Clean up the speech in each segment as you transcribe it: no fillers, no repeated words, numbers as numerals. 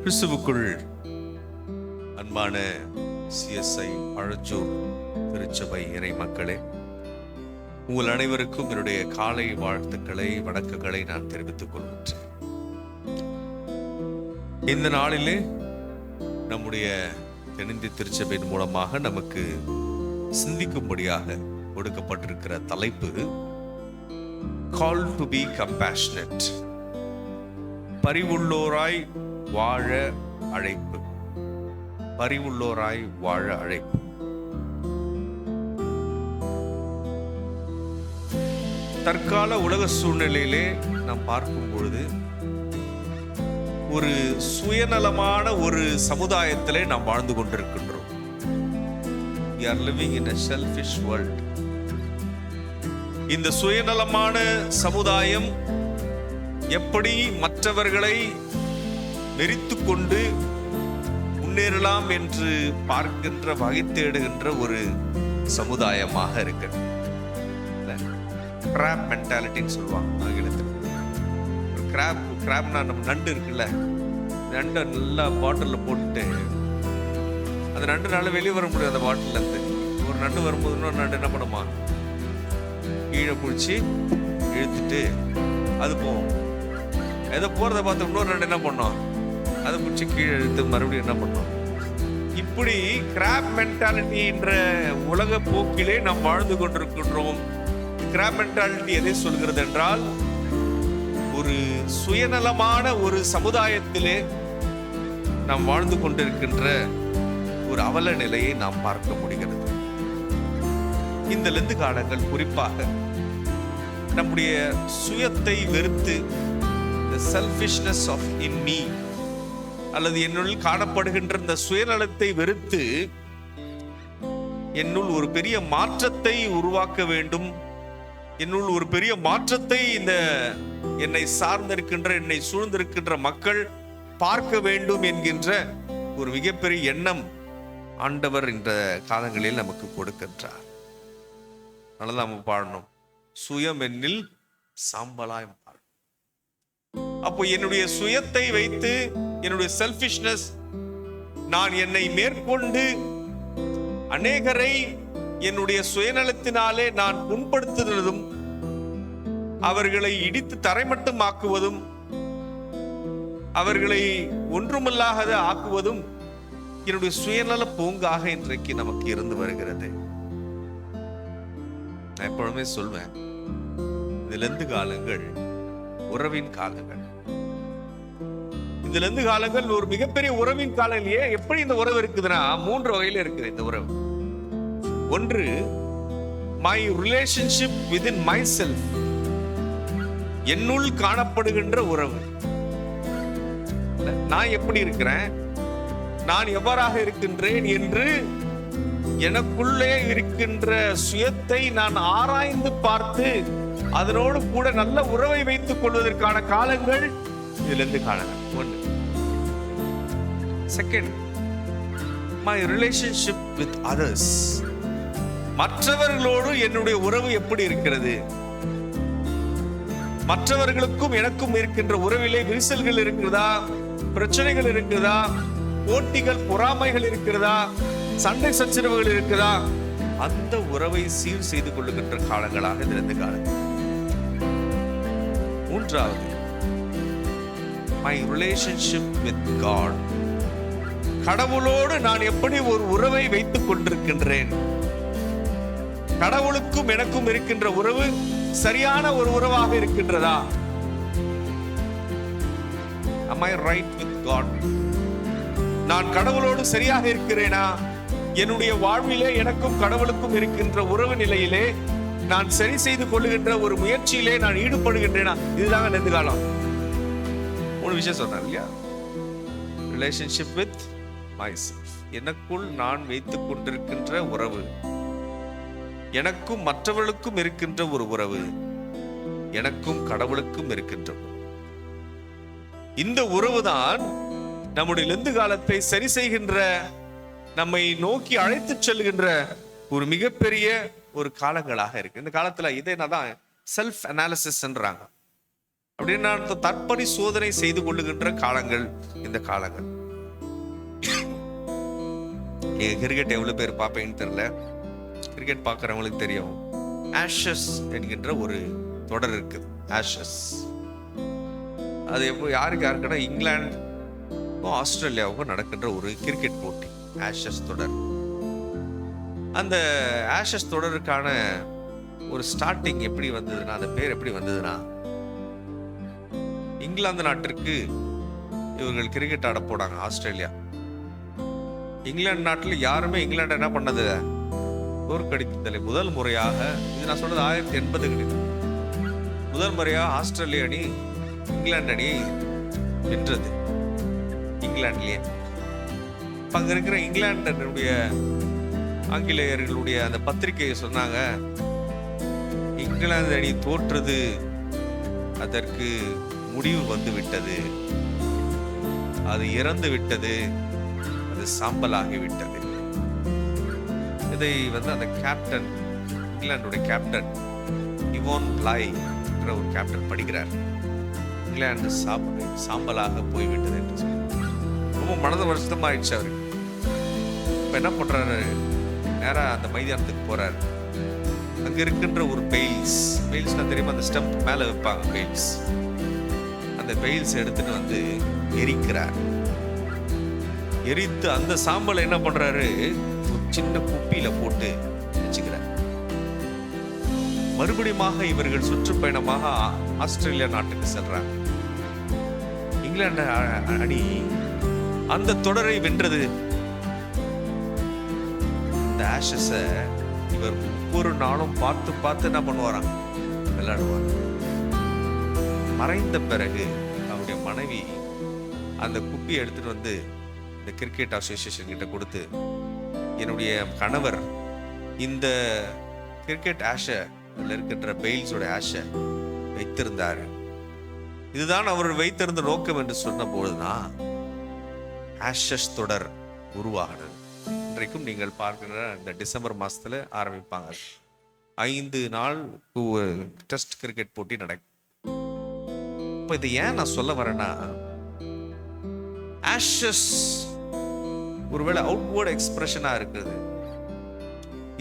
கிறிஸ்துவுக்குள் அன்பான CSI பழச்சூர் திருச்சபை இறை மக்களே, உங்கள் அனைவருக்கும் என்னுடைய காலை வாழ்த்துக்களை வணக்கங்களை நான் தெரிவித்துக் கொள்கின்றேன். இந்த நாளிலே நம்முடைய தென்னிந்திய திருச்சபையின் மூலமாக நமக்கு சிந்திக்கும்படியாக கொடுக்கப்பட்டிருக்கிற தலைப்பு கால் டு பி கம்பேஷனேட், பரிவுள்ளோராய் வாழ அழைப்பு. பரிவுள்ளோராய் வாழ அழைப்பு. தற்கால உலக சூழ்நிலையிலே நாம் பார்க்கும் பொழுது ஒரு சுயநலமான ஒரு சமுதாயத்திலே நாம் வாழ்ந்து கொண்டிருக்கின்றோம். We are living in a selfish world. இந்த சுயநலமான சமுதாயம் எப்படி மற்றவர்களை வெறித்து கொண்டு முன்னேறலாம் என்று பார்க்கின்ற வகை தேடுகின்ற ஒரு சமுதாயமாக இருக்கு. கிராப் மென்டாலிட்டின்னு சொல்லுவாங்க ஆங்கிலத்தில். கிராப்னா நம்ம நண்டு இருக்குல்ல, நண்டை நல்லா பாட்டிலில் போட்டுட்டு அந்த நண்டுனால வெளியே வர முடியும். அந்த பாட்டில் இருந்து ஒரு நண்டு வரும்போது இன்னொரு நண்டு என்ன பண்ணுமா, கீழே பிடிச்சி இழுத்துட்டு அது போகும். ஏதோ போறதை பார்த்து இன்னொரு நண்டு என்ன பண்ணோம், அதை பிடிச்சி கீழே இழுத்து மறுபடியும் என்ன பண்ணோம். இப்படி கிராப் மென்டாலிட்டி என்ற உலக போக்கிலே நாம் வாழ்ந்து கொண்டிருக்கின்றோம். கிராப் மென்டாலிட்டி எதை சொல்கிறது என்றால், ஒரு சுயநலமான ஒரு சமுதாயத்திலே நாம் வாழ்ந்து கொண்டிருக்கின்ற ஒரு அவல நிலையை நாம் பார்க்க முடிகிறது. இந்த லெந்து காலங்கள் குறிப்பாக நம்முடைய சுயத்தை வெறுத்து, the selfishness of in me, அல்லது என்னுள் காணப்படுகின்ற இந்த சுயநலத்தை வெறுத்து என்னுள் ஒரு பெரிய மாற்றத்தை உருவாக்க வேண்டும், என்னுள் ஒரு பெரிய மாற்றத்தை இந்த என்னை சார்ந்திருக்கின்ற என்னை சூழ்ந்திருக்கின்ற மக்கள் பார்க்க வேண்டும் என்கின்ற ஒரு மிகப்பெரிய எண்ணம் ஆண்டவர் இந்த காலங்களில் நமக்கு கொடுக்கின்றார். அதனால நம்ம பாடணும், சுயம் என்னில் சாம்பலாய் மாறும். அப்போ என்னுடைய சுயத்தை வைத்து, என்னுடைய செல்ஃபிஷ்னஸ், நான் என்னை மேற்கொண்டு அநேகரை என்னுடைய சுயநலத்தினாலே நான் புண்படுத்துவதும், அவர்களை இடித்து தரைமட்டம் ஆக்குவதும், அவர்களை ஒன்றுமில்லாத ஆக்குவதும் என்னுடைய சுயநல பூங்காக இன்றைக்கு நமக்கு இருந்து வருகிறது. நான் எப்பொழுதுமே சொல்வேன், இதுல இருந்து காலங்கள் உறவின் காலங்கள். இதுல இருந்து காலங்கள் ஒரு மிகப்பெரிய உறவின் காலங்கள். ஏன் எப்படி இந்த உறவு இருக்குதுன்னா, 3 வகையில இருக்குது இந்த உறவு. ஒன்று, my relationship within my self, என்னுள் காணப்படுகின்ற உறவு. நான் எப்படி இருக்கிறேன், நான் எவ்வாறாக இருக்கின்றேன் என்று எனக்குள்ளே இருக்கின்ற சுயத்தை நான் ஆராய்ந்து பார்த்து அதனோடு கூட நல்ல உறவை வைத்துக் கொள்வதற்கான காலங்கள் இதுல இருந்து காலங்கள். ஒன்று. Second, my relationship with others, மற்றவர்களோடு என்னுடைய உறவு எப்படி இருக்கிறது, மற்றவர்களுக்கும் எனக்கும் இருக்கின்ற உறவிலே விரிசல்கள் இருக்கிறதா, பிரச்சனைகள் இருக்கிறதா, போட்டிகள் பொறாமைகள் இருக்கிறதா, சண்டை சச்சரவுகள் இருக்கிறதா, அந்த உறவை சீர் செய்து கொள்ளுகின்ற காலங்களாக இருந்து காலங்கள். மூன்றாவது, மை ரிலேஷன்ஷிப் வித் காட், கடவுளோடு நான் எப்படி ஒரு உறவை வைத்துக் கொண்டிருக்கின்றேன், கடவுளுக்கும் எனக்கும் இருக்கின்ற உறவு சரியான ஒரு உறவாக இருக்கின்றதா. Am I right with God? நான் கடவுளோடு சரியாக இருக்கிறேனா, என்னுடைய வாழ்விலே எனக்கும் கடவுளுக்கும் இருக்கின்ற உறவு நிலையிலே நான் சரி செய்து கொள்ளுகின்ற ஒரு முயற்சியிலே நான் ஈடுபடுகின்றேனா. இதுதாங்க நெந்து காலம். 3 விஷயம் சொன்னார் இல்லையா. ரிலேஷன்ஷிப் வித் மைசெல்ஃப், எனக்குள் நான் வைத்துக் கொண்டிருக்கின்ற உறவு, எனக்கும் மற்றவர்களுக்கும் இருக்கின்ற ஒரு உறவு, எனக்கும் கடவுளுக்கும் இருக்கின்ற இந்த உறவுதான் நம்முடைய லெந்து காலத்தை சரி செய்கின்ற, நம்மை நோக்கி அழைத்து செல்கின்ற ஒரு மிகப்பெரிய ஒரு காலங்களாக இருக்கு. இந்த காலத்துல இதே தான் செல்ஃப் அனாலிசிஸ்ன்றாங்க. அப்படின்னா தற்பரிசோதனை செய்து கொள்ளுகின்ற காலங்கள் இந்த காலங்கள். நீங்க கிரிக்கெட் எவ்வளவு பேர் பார்ப்பீங்கன்னு தெரியல. கிரிக்கெட் பார்க்கறவங்களுக்கு தெரியும், ஆஷஸ் என்கின்ற ஒரு தொடர் இருக்குது. ஆஷஸ் அது எப்போ யாருக்குன்னா இங்கிலாந்துக்கும் ஆஸ்திரேலியாவுக்கும் நடக்கின்ற ஒரு கிரிக்கெட் போட்டி, ஆஷஸ் தொடர். அந்த ஆஷஸ் தொடருக்கான ஒரு ஸ்டார்டிங் எப்படி வந்ததுன்னா, அந்த பேர் எப்படி வந்ததுன்னா, இங்கிலாந்து நாட்டிற்கு இவர்கள் கிரிக்கெட் ஆட போனாங்க ஆஸ்திரேலியா. இங்கிலாந்து நாட்டில் யாருமே இங்கிலாந்து என்ன பண்ணது, தோற்கடித்ததில்லை. முதல் முறையாக, இது நான் சொல்றது 1980 முதல் முறையாக ஆஸ்திரேலிய அணி இங்கிலாந்து அணி வென்றது. இங்கிலாந்துலயே அங்க இருக்கிற இங்கிலாந்துடைய ஆங்கிலேயர்களுடைய அந்த பத்திரிகையை சொன்னாங்க, இங்கிலாந்து அணி தோற்றது, அதற்கு முடிவு வந்து விட்டது, அது இறந்து விட்டது, அது சாம்பலாகி விட்டது. இதை அந்த கேப்டன், இங்கிலாந்துடைய கேப்டன் இவான் பிளை என்ற ஒரு கேப்டன் படிக்கிறார். இங்கிலாந்து சாம்பலாக போய்விட்டது என்று சொல்லி ரொம்ப மனது வருஷமாயிடுச்சு அவருக்கு. இப்ப என்ன பண்றாரு, நேரா அந்த மைதானத்துக்கு போறாரு. அங்க இருக்கின்ற ஒரு பெயில்ஸ்னா தெரியுமா, அந்த ஸ்டம்ப் மேல வைப்பாங்க பெயில்ஸ், அந்த பெயில்ஸ் எடுத்துட்டு எரிக்கிறார். எரித்து அந்த சாம்பலை என்ன பண்றாரு, ஒரு சின்ன குப்பியில போட்டு வச்சுக்கிறார். மறுபடியும் இவர்கள் சுற்றுப்பயணமாக ஆஸ்திரேலியா நாட்டுக்கு செல்றாங்க. இங்கிலாந்து அணி அந்த தொடரை வென்றது. இந்த ஆஷஸ இவர் ஒவ்வொரு நாளும் பார்த்து பார்த்து என்ன பண்ணுவாராம், விளையாடுவார். மறைந்த பிறகு அவருடைய மனைவி அந்த குப்பியை எடுத்துட்டு இந்த கிரிக்கெட் அசோசியேஷன் கிட்ட கொடுத்து, என்னுடைய கணவர் இந்த கிரிக்கெட் ஆஷ இருக்கின்ற பெயில்ஸோட ஆஷ வைத்திருந்தாரு, இதுதான் அவர் வைத்திருந்த நோக்கம் என்று சொன்ன போதுதான் ஆஷஸ் தொடர் உருவாகிறது. இன்றைக்கும் நீங்கள் பார்க்கிற இந்த டிசம்பர் மாசத்துல ஆரம்பிப்பாங்க. 5 நாள் டெஸ்ட் கிரிக்கெட் போட்டி நடக்கும். இப்ப இதை ஏன் நான் சொல்ல வரேன்னா, ஆஷஸ் ஒருவேளை அவுட்வர்ட் எக்ஸ்பிரஷனா இருக்கிறது,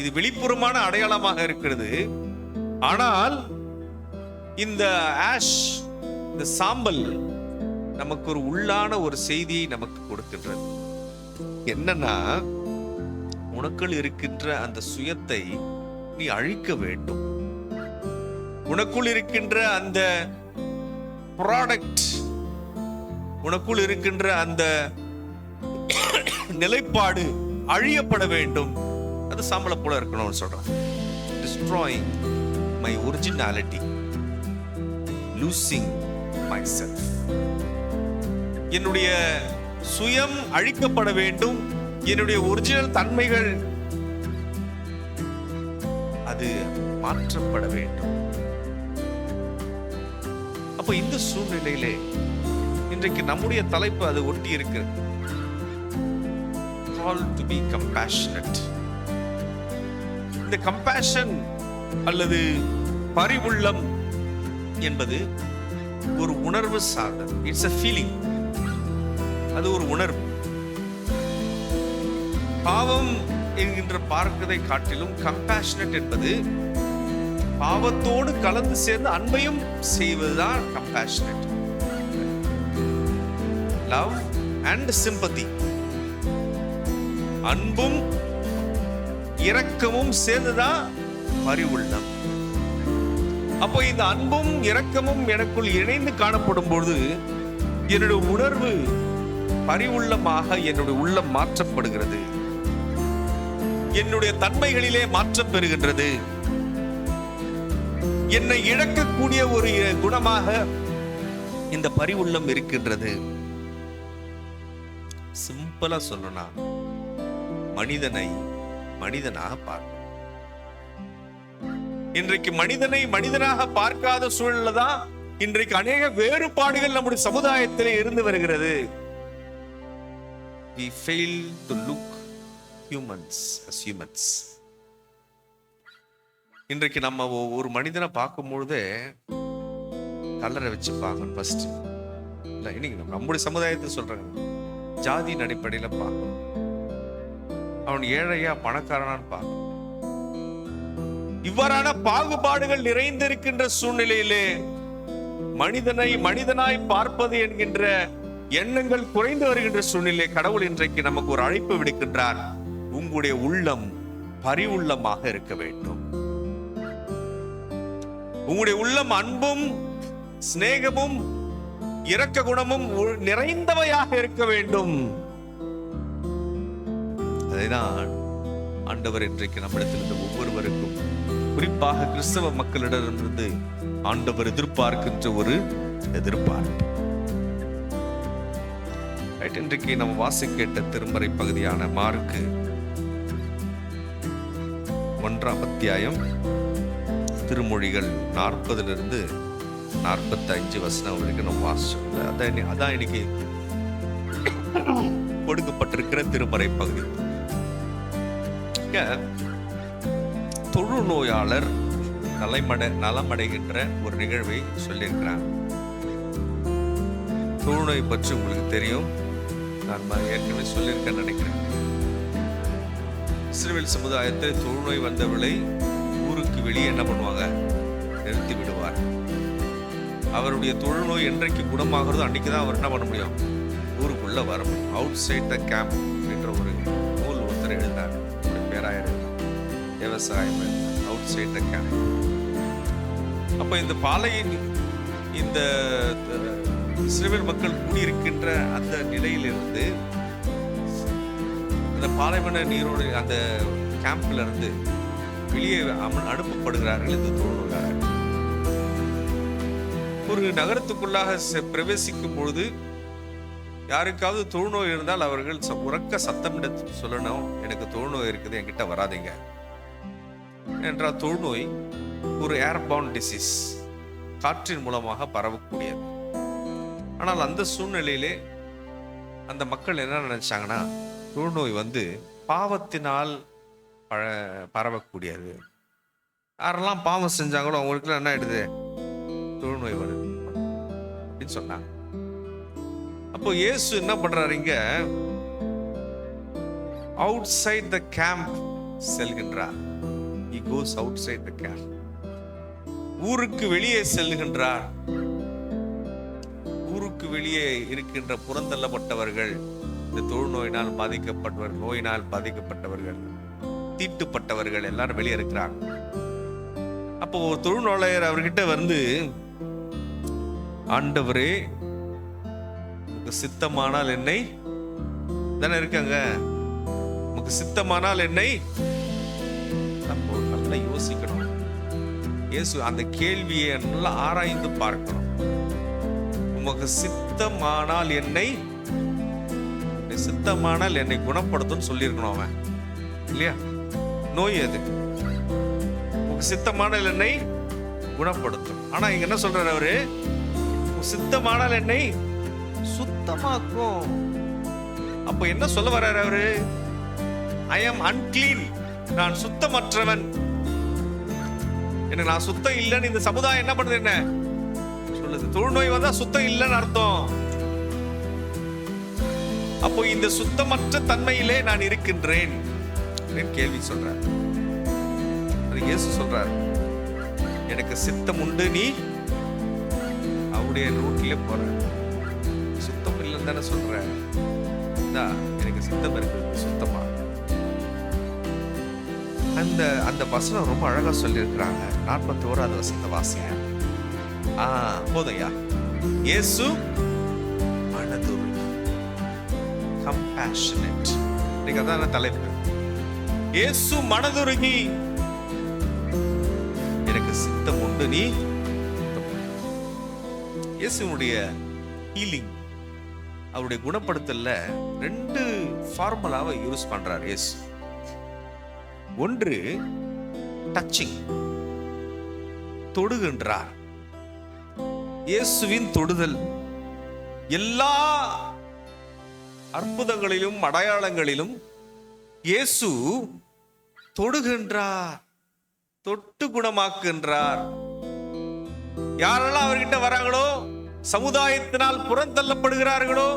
இது வெளிப்புறமான அடையாளமாக இருக்கிறது. ஆனால் இந்த ஆஷ், இந்த சாம்பல் நமக்கு ஒரு உள்ளான ஒரு செய்தியை நமக்கு கொடுக்கின்றது. என்னன்னா, உனக்குள் இருக்கின்ற அந்த சுயத்தை நீ அழிக்க வேண்டும். உனக்குள் இருக்கின்ற அந்த ப்ராடக்ட், உனக்குள் இருக்கின்ற அந்த நிலைப்பாடு அழியப்பட வேண்டும். அது சாம்பலை போல இருக்கணும்னு சொல்றான். Destroying my originality, losing myself. என்னுடைய சுயம் அழிக்கப்பட வேண்டும். என்னுடைய ஒரிஜினல் தன்மைகள் அது மாற்றப்பட வேண்டும். அப்போ இந்த சூழ்நிலையிலே இன்றைக்கு நம்முடைய தலைப்பு அது ஒட்டி இருக்கு. Call to be compassionate. இந்த கம்பேஷன் அல்லது பரிவுள்ளம் என்பது ஒரு உணர்வு சார்ந்தது. It's a feeling. அது ஒரு உணர்வு. பாவம் என்கின்ற பார்க்கதை காட்டிலும் கம்பேஷனட் என்பது பாவத்தோடு கலந்து சேர்ந்து அன்பையும் செய்வதுதான் கம்பேஷனட். லவ் அண்ட் சிம்பத்தி, அன்பும் இரக்கமும் சேர்ந்துதான் பரிவுள்ளம். அப்போ இந்த அன்பும் இரக்கமும் எனக்குள் இணைந்து காணப்படும் பொழுது என்னுடைய உணர்வு பரிவுள்ளமாக என்னுடைய உள்ளம் மாற்றப்படுகிறது. என்னுடைய தன்மைகளிலே மாற்றம் பெறுகின்றது. என்னை இழக்கக்கூடிய ஒரு குணமாக இந்த பரிவுள்ளம் இருக்கின்றது. சிம்பிளா சொல்லணும்னா, மனிதனை மனிதனாக பார்க்க. இன்றைக்கு மனிதனை மனிதனாக பார்க்காத சூழல்ல தான் இன்றைக்கு அநேக வேறுபாடுகள் நம்முடைய சமுதாயத்திலே இருந்து வருகிறது. We fail to look humans as humans. இன்றைக்கு நம்ம ஒரு மனிதனை பார்க்கும் பொழுது கலரை வச்சு பார்க்கணும் ஃபர்ஸ்ட். இல்லை, இன்னைக்கு நம்முடைய சமுதாயத்தை சொல்றாங்க, ஜாதியின் அடிப்படையில் பார்க்கணும். அவன் ஏழையா பணக்காரனான்னு பார்க்கணும். இவ்வாறான பாகுபாடுகள் நிறைந்திருக்கின்ற சூழ்நிலையிலே மனிதனாய் பார்ப்பது என்கின்ற எண்ணங்கள் குறைந்து வருகின்ற சூழ்நிலை கடவுள் இன்றைக்கு நமக்கு ஒரு அழைப்பு விடுக்கின்றார். உங்களுடைய உள்ளம் பரிவுள்ளமாக இருக்க வேண்டும். உங்களுடைய உள்ளம் அன்பும் சிநேகமும் இரக்க குணமும் நிறைந்தவையாக இருக்க வேண்டும். அதைதான் ஆண்டவர் இன்றைக்கு நம்மிடத்திலிருந்து ஒவ்வொருவருக்கும், குறிப்பாக கிறிஸ்தவ மக்களிடமிருந்து ஆண்டவர் எதிர்பார்க்கின்ற ஒரு எதிர்பார்ப்பு. இன்றைக்கு நம்ம வாசிக்க திருமறை பகுதியான மார்க்கு 1ஆம் அத்தியாயம் திருமொழிகள் 40 - 45 வரைக்கும் நம்ம வாசிச்சோம். அதான் இன்னைக்கு கொடுக்கப்பட்டிருக்கிற திருமறை பகுதி. தொழுநோயாளர் நலமடைகின்ற ஒரு நிகழ்வை சொல்லியிருக்கிறார். தொழுநோய் பற்றி உங்களுக்கு தெரியும், நான் ஏற்கனவே சொல்லியிருக்கேன்னு நினைக்கிறேன். இஸ்ரவேல் சமுதாயத்தில் தொழுநோய் வந்தவர்களை ஊருக்கு வெளியே என்ன பண்ணுவாங்க, நிறுத்தி விடுவார். அவருடைய தொழுநோய் என்றைக்கு குணமாகிறதோ அன்னைக்கு தான் அவர் என்ன பண்ண முடியும், ஊருக்குள்ள வர முடியும். அவுட் சைட் த கேம்ப் என்ற ஒரு நூல் ஒருத்தர் எழுதினார். பேராயர் விவசாயம் அவுட் சைட் த கேம்ப். அப்ப இந்த பாலையின் இந்த இஸ்ரவேல் மக்கள் கூடியிருக்கின்ற அந்த நிலையிலிருந்து அந்த பாலைவன நீரோடு அந்த கேம்ப்ல இருந்து வெளியே அனுப்பப்படுகிறார்கள் இந்த தொழுநோயாளர்கள். ஒரு நகரத்துக்குள்ளாக பிரவேசிக்கும் பொழுது யாருக்காவது தொழுநோய் இருந்தால் அவர்கள் உறக்க சத்தமிட்டு சொல்லணும், எனக்கு தொழுநோய் இருக்குது, என்கிட்ட வராதிங்க என்றால். தொழுநோய் ஒரு ஏர்பவுண்ட் டிசீஸ், காற்றின் மூலமாக பரவக்கூடியது. ஆனால் அந்த சூழ்நிலையிலே அந்த மக்கள் என்ன நினைச்சாங்கன்னா, தொழுநோய் பாவத்தினால் பரவக்கூடியது. யாரெல்லாம் பாவம் செஞ்சாங்களோ அவங்களுக்குலாம் என்ன ஆயிடுது, தொழுநோய் வருது அப்படின்னு சொன்னாங்க. அப்போ இயேசு என்ன பண்றாரு, இங்க அவுட் சைட் த கேம்ப் செல்கின்றார். He goes outside the camp. ஊருக்கு வெளியே செல்கின்றார். ஊருக்கு வெளியே இருக்கின்ற புறந்தள்ளப்பட்டவர்கள், இந்த தொழுநோயினால் பாதிக்கப்பட்டவர்கள், நோயினால் பாதிக்கப்பட்டவர்கள், தீட்டுப்பட்டவர்கள் எல்லாரும் வெளியே இருக்கிறாங்க. அப்போ ஒரு தொழுநோயாளர் அவர்கிட்ட ஆண்டவரே உங்க சித்தமானால் என்னை தானே இருக்காங்க, உங்க சித்தமானால் என்னை. நம்ம நல்லா யோசிக்கணும். இயேசு அந்த கேள்வியை நல்லா ஆராய்ந்து பார்க்கணும். உமக்கு சித்தமானால் என்னை குணப்படுத்தும் சொல்லியிருக்கணும் அவன், இல்லையா? நோய் அது, உங்க சித்தமானால் என்னை குணப்படுத்தும். ஆனா இங்க என்ன சொல்றாரு அவரு, சித்தமானால் என்னை சுத்தமாக்கும். அப்ப என்ன சொல்ல வர்றாரு அவரு, ஐ ஆம் அன்கிளீன், நான் சுத்தமற்றவன், எனக்கு நான் சுத்தம் இல்லைன்னு இந்த சமுதாயம் என்ன பண்ணுது, என்ன சொல்லுது, தொழுநோய் வந்தா சுத்தம் இல்லைன்னு அர்த்தம். அப்போ இந்த சுத்தமற்ற தன்மையிலே நான் இருக்கின்றேன் கேள்வி சொல்றார். அது இயேசு சொல்றார், எனக்கு சித்தம் உண்டு, நீ அவருடைய ரூட்ல போற, சுத்தம் இல்லைன்னு தானே சொல்ற, எனக்கு சித்தம் இருக்கு சுத்தமா. அந்த வசனம் ரொம்ப அழகா சொல்லி இருக்கிறாங்க. 41வது வசனத்தை வாசிங்க. போதையா, இயேசு மனதுருகி, கம்பேஷனேட். இன்னைக்கு அதான் தலைப்பு, இயேசு மனதுருகி, எனக்கு சித்தம் உண்டு, நீ. இயேசுனுடைய ஹீலிங், அவருடைய குணப்படுத்தல 2 ஃபார்முலாவை யூஸ் பண்றார் இயேசு. ஒன்று டச்சிங், தொடுகின்றார். இயேசுவின் தொடுதல் எல்லா அற்புதங்களிலும் அடையாளங்களிலும் இயேசு தொடுகின்றார், தொட்டு குணமாக்குகின்றார். யாரெல்லாம் அவர்கிட்ட வராங்களோ, சமுதாயத்தினால் புறந்தள்ளப்படுகிறார்களோ,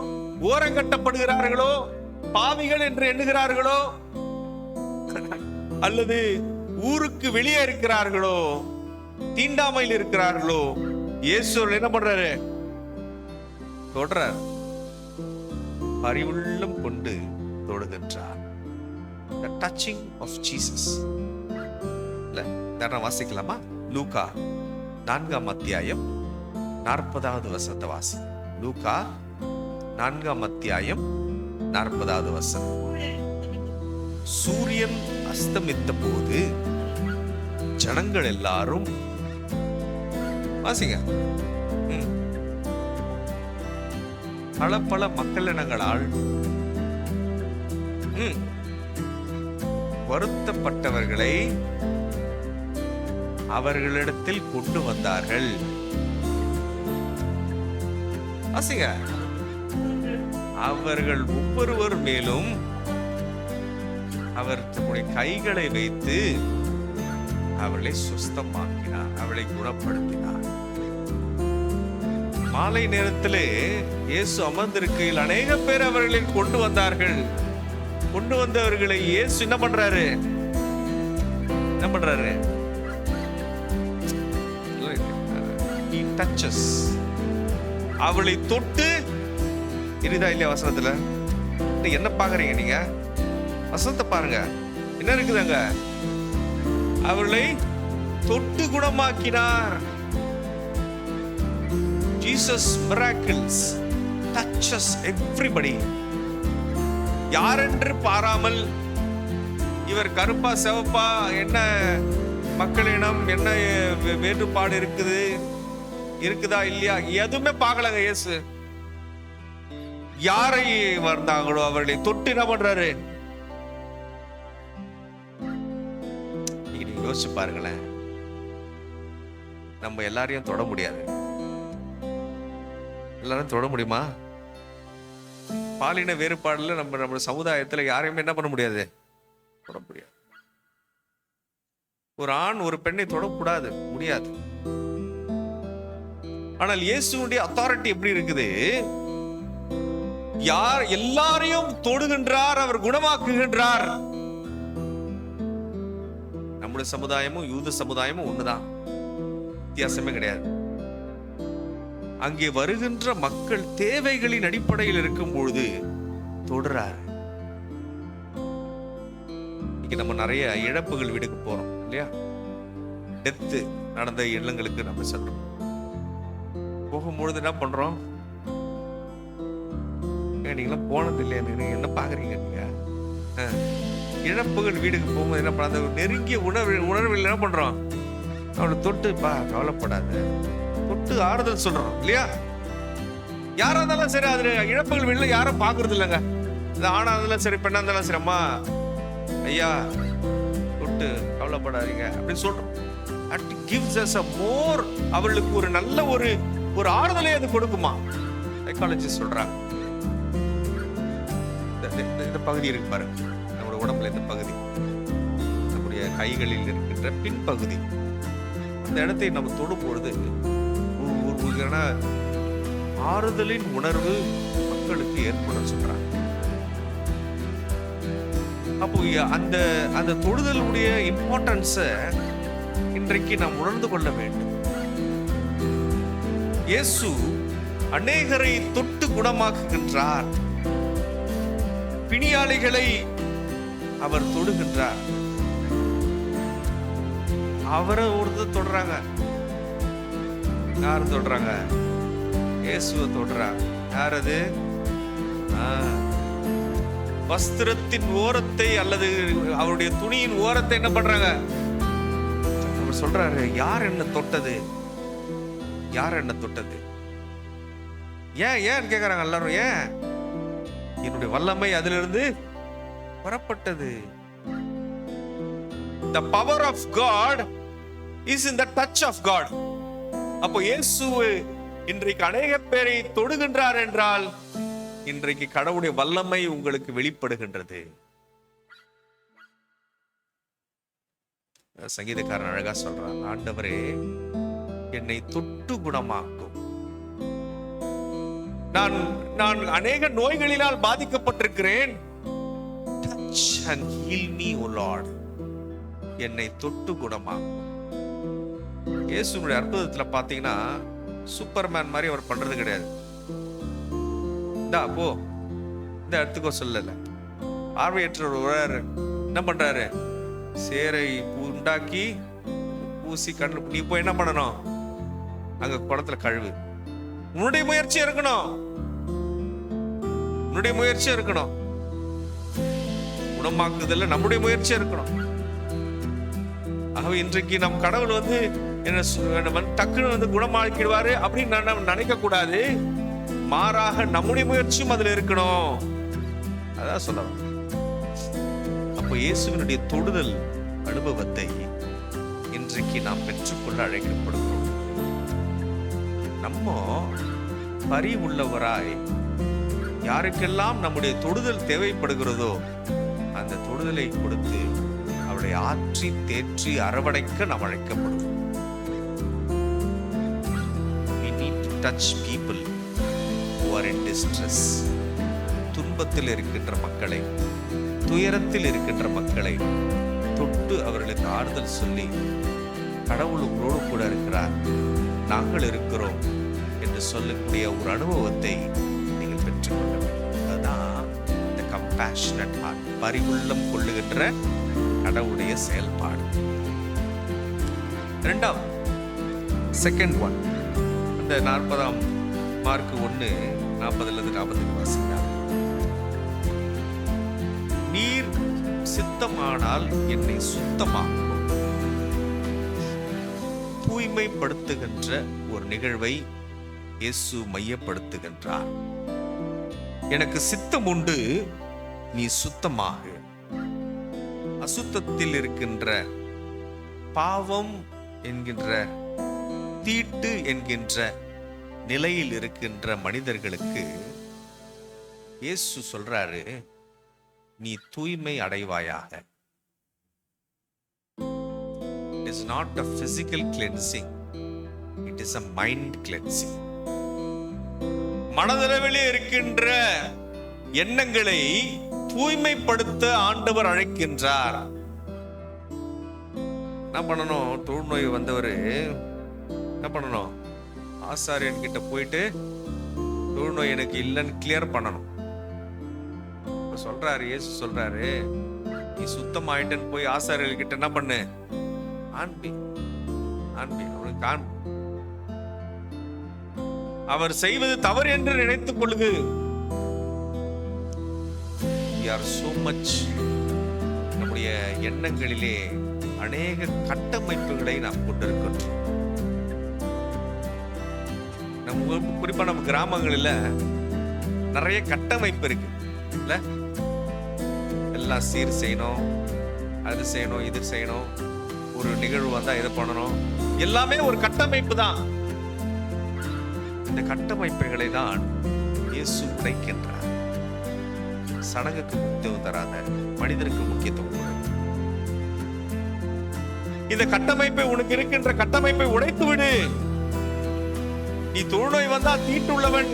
ஓரங்கட்டப்படுகிறார்களோ, பாவிகள் என்று எண்ணுகிறார்களோ, அல்லது ஊருக்கு வெளியே இருக்கிறார்களோ, தீண்டாமையில் இருக்கிறார்களோ, இயேசு என்ன பண்றாரு? தொடர்றார். பரிவுள்ளம் கொண்டு தொடுகின்றார். The touching of Jesus. வாசிக்கலாமா? லூக்கா 4ஆம் அத்தியாயம் 40வது வசனத்தை வாசி. லூக்கா 4ஆம் அத்தியாயம் 40வது வசனம். சூரியன் அஸ்தமித்த போது ஜனங்கள் எல்லாரும் வாசிங்க. பல பல மக்கள் இனங்களால் வருத்தப்பட்டவர்களை அவர்களிடத்தில் கொண்டு வந்தார்கள். வாசிங்க. அவர்கள் ஒவ்வொருவர் மேலும் அவர் தம்முடைய கைகளை வைத்து அவர்களை சுஸ்தமாக்கினார், அவளை குணப்படுத்தினார். மாலை நேரத்திலே இயேசு அமர்ந்திருக்கையில் அநேக பேர் அவர்களை கொண்டு வந்தார்கள். கொண்டு வந்தவர்களை இயேசு என்ன பண்றாரு? He touches. அவளை தொட்டு இருக்குதா இல்லையா வசனத்துல? என்ன பாக்குறீங்க நீங்க? வசனத்தை பாருங்க, என்ன இருக்குதாங்க? அவளை தொட்டு குணமாக்கினார். Jesus miracles touches everybody. யாரென்று பாராமல், இவர் கருப்பா சிவப்பா, என்ன மக்களிடம் என்ன வேறுபாடு இருக்குதா இல்லையா, எதுவுமே பார்க்கலங்க இயேசு. யாரை வந்தாங்களோ அவர்களை தொட்டு என்ன பண்றாரு? நீங்க யோசிச்சு பாருங்களேன். நம்ம எல்லாரையும் தொட முடியாது. எல்லாரும் தொட முடியுமா? பாலின வேறுபாடுல நம்ம சமுதாயத்துல யாரையுமே என்ன பண்ண முடியாது? தொட முடியாது. ஒரு ஆண் ஒரு பெண்ணை தொடக்கூடாது, முடியாது. ஆனால் இயேசுனுடைய அத்தாரிட்டி எப்படி இருக்குது? யார் எல்லாரையும் தொடுகின்றார், அவர் குணமாக்குகின்றார். நம்முடைய சமுதாயமும் யூத சமுதாயமும் ஒண்ணுதான், வித்தியாசமே கிடையாது. அங்கே வருகின்ற மக்கள் தேவைகளின் அடிப்படையில் இருக்கும் பொழுது தொடுறார். இன்னைக்கு நம்ம நிறைய இழப்புகள் வீடுக்கு போறோம் இல்லையா? டெத்து நடந்த இல்லங்களுக்கு நம்ம செல்றோம். போகும்பொழுது என்ன பண்றோம்? நீங்களாம் போனது இல்லையா? நீங்க என்ன பாக்குறீங்க? நீங்க இழப்புகள் வீடுக்கு போகும்போது என்ன பண்ண, அந்த நெருங்கிய உணர்வில் என்ன பண்றோம்? அவளை தொட்டு கவலைப்படாத, தொட்டு ஆறுதல் சொல்றோம் இல்லையா? யாரா இருந்தாலும் சரி, அது இழப்புகள் வீடுல யாரும் பாக்குறது இல்லைங்க. இது ஆனா இருந்தாலும் சரி, பெண்ணா இருந்தாலும் சரி, அம்மா ஐயா தொட்டு கவலைப்படாதீங்க அப்படின்னு சொல்றோம். That gives us a more, அவளுக்கு ஒரு நல்ல ஒரு ஆறுதலை அது கொடுக்குமா? சைக்காலஜிஸ்ட் சொல்றாங்க. இந்த பகுதி இருக்கு பாருங்க, நம்முடைய உடம்புல இந்த பகுதி, நம்முடைய கைகளில் இருக்கின்ற பின்பகுதி, அந்த இடத்தை நம்ம தொடும் பொழுது ஆறுதலின் உணர்வு மக்களுக்கு ஏற்படும் சொல்றாங்க. அப்போ அந்த தொடுதலுடைய இம்பார்ட்டன்ஸை இன்றைக்கு நாம் உணர்ந்து கொள்ள வேண்டும். இயேசு அநேகரை தொட்டு குணமாக்குகின்றார். பிணியாளிகளை அவர் தொடுகின்றார். அவரை ஒருத்தர் தொடுறாங்க. யார் தொடுறாங்க? இயேசுவை தொடுறாங்க. யார் அது? வஸ்திரத்தின் ஓரத்தை அல்லது அவருடைய துணியின் ஓரத்தை என்ன பண்றாங்க? அவர் சொல்றாரு, யார் என்ன தொட்டது? யார் என்ன தொட்டது? ஏன் கேக்குறாங்க எல்லாரும். ஏன்? என்னுடைய வல்லமை அதிலிருந்து வரப்பட்டது. The power of God is in the touch of God. அப்போ இயேசு இன்றைக்கு அநேக பேரை தொடுகின்றார் என்றால் இன்றைக்கு கடவுளுடைய வல்லமை உங்களுக்கு வெளிப்படுகின்றது. சங்கீதக்காரன் அழகா சொல்றான், ஆண்டவரே என்னை தொட்டு குணமாக்கும். நான் நான் அநேக நோய்களினால் பாதிக்கப்பட்டிருக்கிறேன். Touch and heal me, O Lord. என்னை தொட்டு குணமாக்கும். இயேசுனுடைய அற்புதத்துல பாத்தீங்கன்னா சூப்பர்மேன் மாதிரி அவர் பண்றது கிடையாது. போ இந்த இடத்துக்கோ சொல்லல. பார்வையற்றவர் வர்றாரு, என்ன பண்றாரு? சேரை உண்டாக்கி பூசி கண்ணு, நீ போய் என்ன பண்ணணும்? அங்க குடத்துல கழுவு. உன்னுடைய முயற்சி இருக்கணும், உன்னுடைய முயற்சி இருக்கணும். குணமாக்குதல்ல நம்முடைய முயற்சி இருக்கணும். ஆகவே இன்றைக்கு நம் கடவுள் என்ன டக்குன்னு குணமாக்கிடுவாரு அப்படின்னு நம்ம நினைக்க கூடாது. மாறாக நம்முடைய முயற்சியும் அதுல இருக்கணும். அதான் சொல்ல. அப்போ இயேசுவினுடைய தொடுதல் அனுபவத்தை இன்றைக்கு நாம் பெற்றுக்கொள்ள அழைக்கப்படுகிறோம். நம்ம பரிவுள்ளவராய் யாருக்கெல்லாம் நம்முடைய தொடுதல் தேவைப்படுகிறதோ அந்த தொடுதலை கொடுத்து அவளை ஆற்றி தேற்றி அரவணைக்க நாம் அழைக்கப்படுகிறோம். We need to touch people who are in distress. துன்பத்தில் இருக்கின்ற மக்களை, துயரத்தில் இருக்கின்ற மக்களை தொட்டு அவர்களுக்கு ஆறுதல் சொல்லி, கடவுள் உங்களோடு கூட இருக்கிறார், நாங்கள் இருக்கிறோம் என்று சொல்லக்கூடிய ஒரு அனுபவத்தை நீங்கள் பெற்றுக்கொள்ள வேண்டும். அதுதான் இந்த கம்பேஷனட் ஹார்ட், பரிவுள்ளம் கொள்ளுகின்ற கடவுளுடைய செயல்பாடு. இரண்டாம் செகண்ட் ஒன், அந்த 40ஆம் மார்க் 1:40 வாசிக்கிறார். நீர் சித்தமானால் என்னை சுத்தமாக்கும். தூய்மைப்படுத்துகின்ற ஒரு நிகழ்வை இயேசு மையப்படுத்துகின்றார். எனக்கு சித்தம் உண்டு, நீ சுத்தமாக. அசுத்தத்தில் இருக்கின்ற பாவம் என்கின்ற தீட்டு என்கின்ற நிலையில் இருக்கின்ற மனிதர்களுக்கு இயேசு சொல்றாரு, நீ தூய்மை அடைவாயாக. It is not a physical cleansing, it is a mind cleansing. மனதளவிலே இருக்கின்ற எண்ணங்களை தூய்மைப்படுத்த ஆண்டவர் அழைக்கின்றார். என்ன பண்ணணும்? தொழுநோய் வந்தவர் என்ன பண்ணணும்? ஆசாரியன் கிட்ட போயிட்டு தொழுநோய் எனக்கு இல்லைன்னு கிளியர் பண்ணணும். சொல்றாரு, இயேசு சொல்றாரு, நீ சுத்தமாயிட்டன்னு போய் ஆசாரியர்கள் கிட்ட என்ன பண்ணு? ஆண்பி அவனுக்கு காண்பி. அவர் செய்வது தவறு என்று நினைத்துக் கொள்ளுது. We are so much, நம்முடைய எண்ணங்களிலே அநேக கட்டமைப்புகளை நாம் கொண்டிருக்கின்றோம். குறிப்பா நம்ம கிராமங்களில் நிறைய கட்டமைப்பு இருக்கு இல்ல? எல்லாம் சீர் செய்யணும், அது செய்யணும், இது செய்யணும், ஒரு நிகழ்வு வந்தா இதை பண்ணணும், எல்லாமே ஒரு கட்டமைப்பு தான். இந்த கட்டமைப்புகளை தான் இயேசு உடைக்கின்றார். சடங்குக்கு முக்கியத்துவம் தராத மனிதருக்கு முக்கியத்துவம் கொடு. இந்த கட்டமைப்பை, உனக்கு இருக்கின்ற கட்டமைப்பை உடைத்து விடு. நீ தொழுநோய் வந்தா தீட்டுள்ளவன்,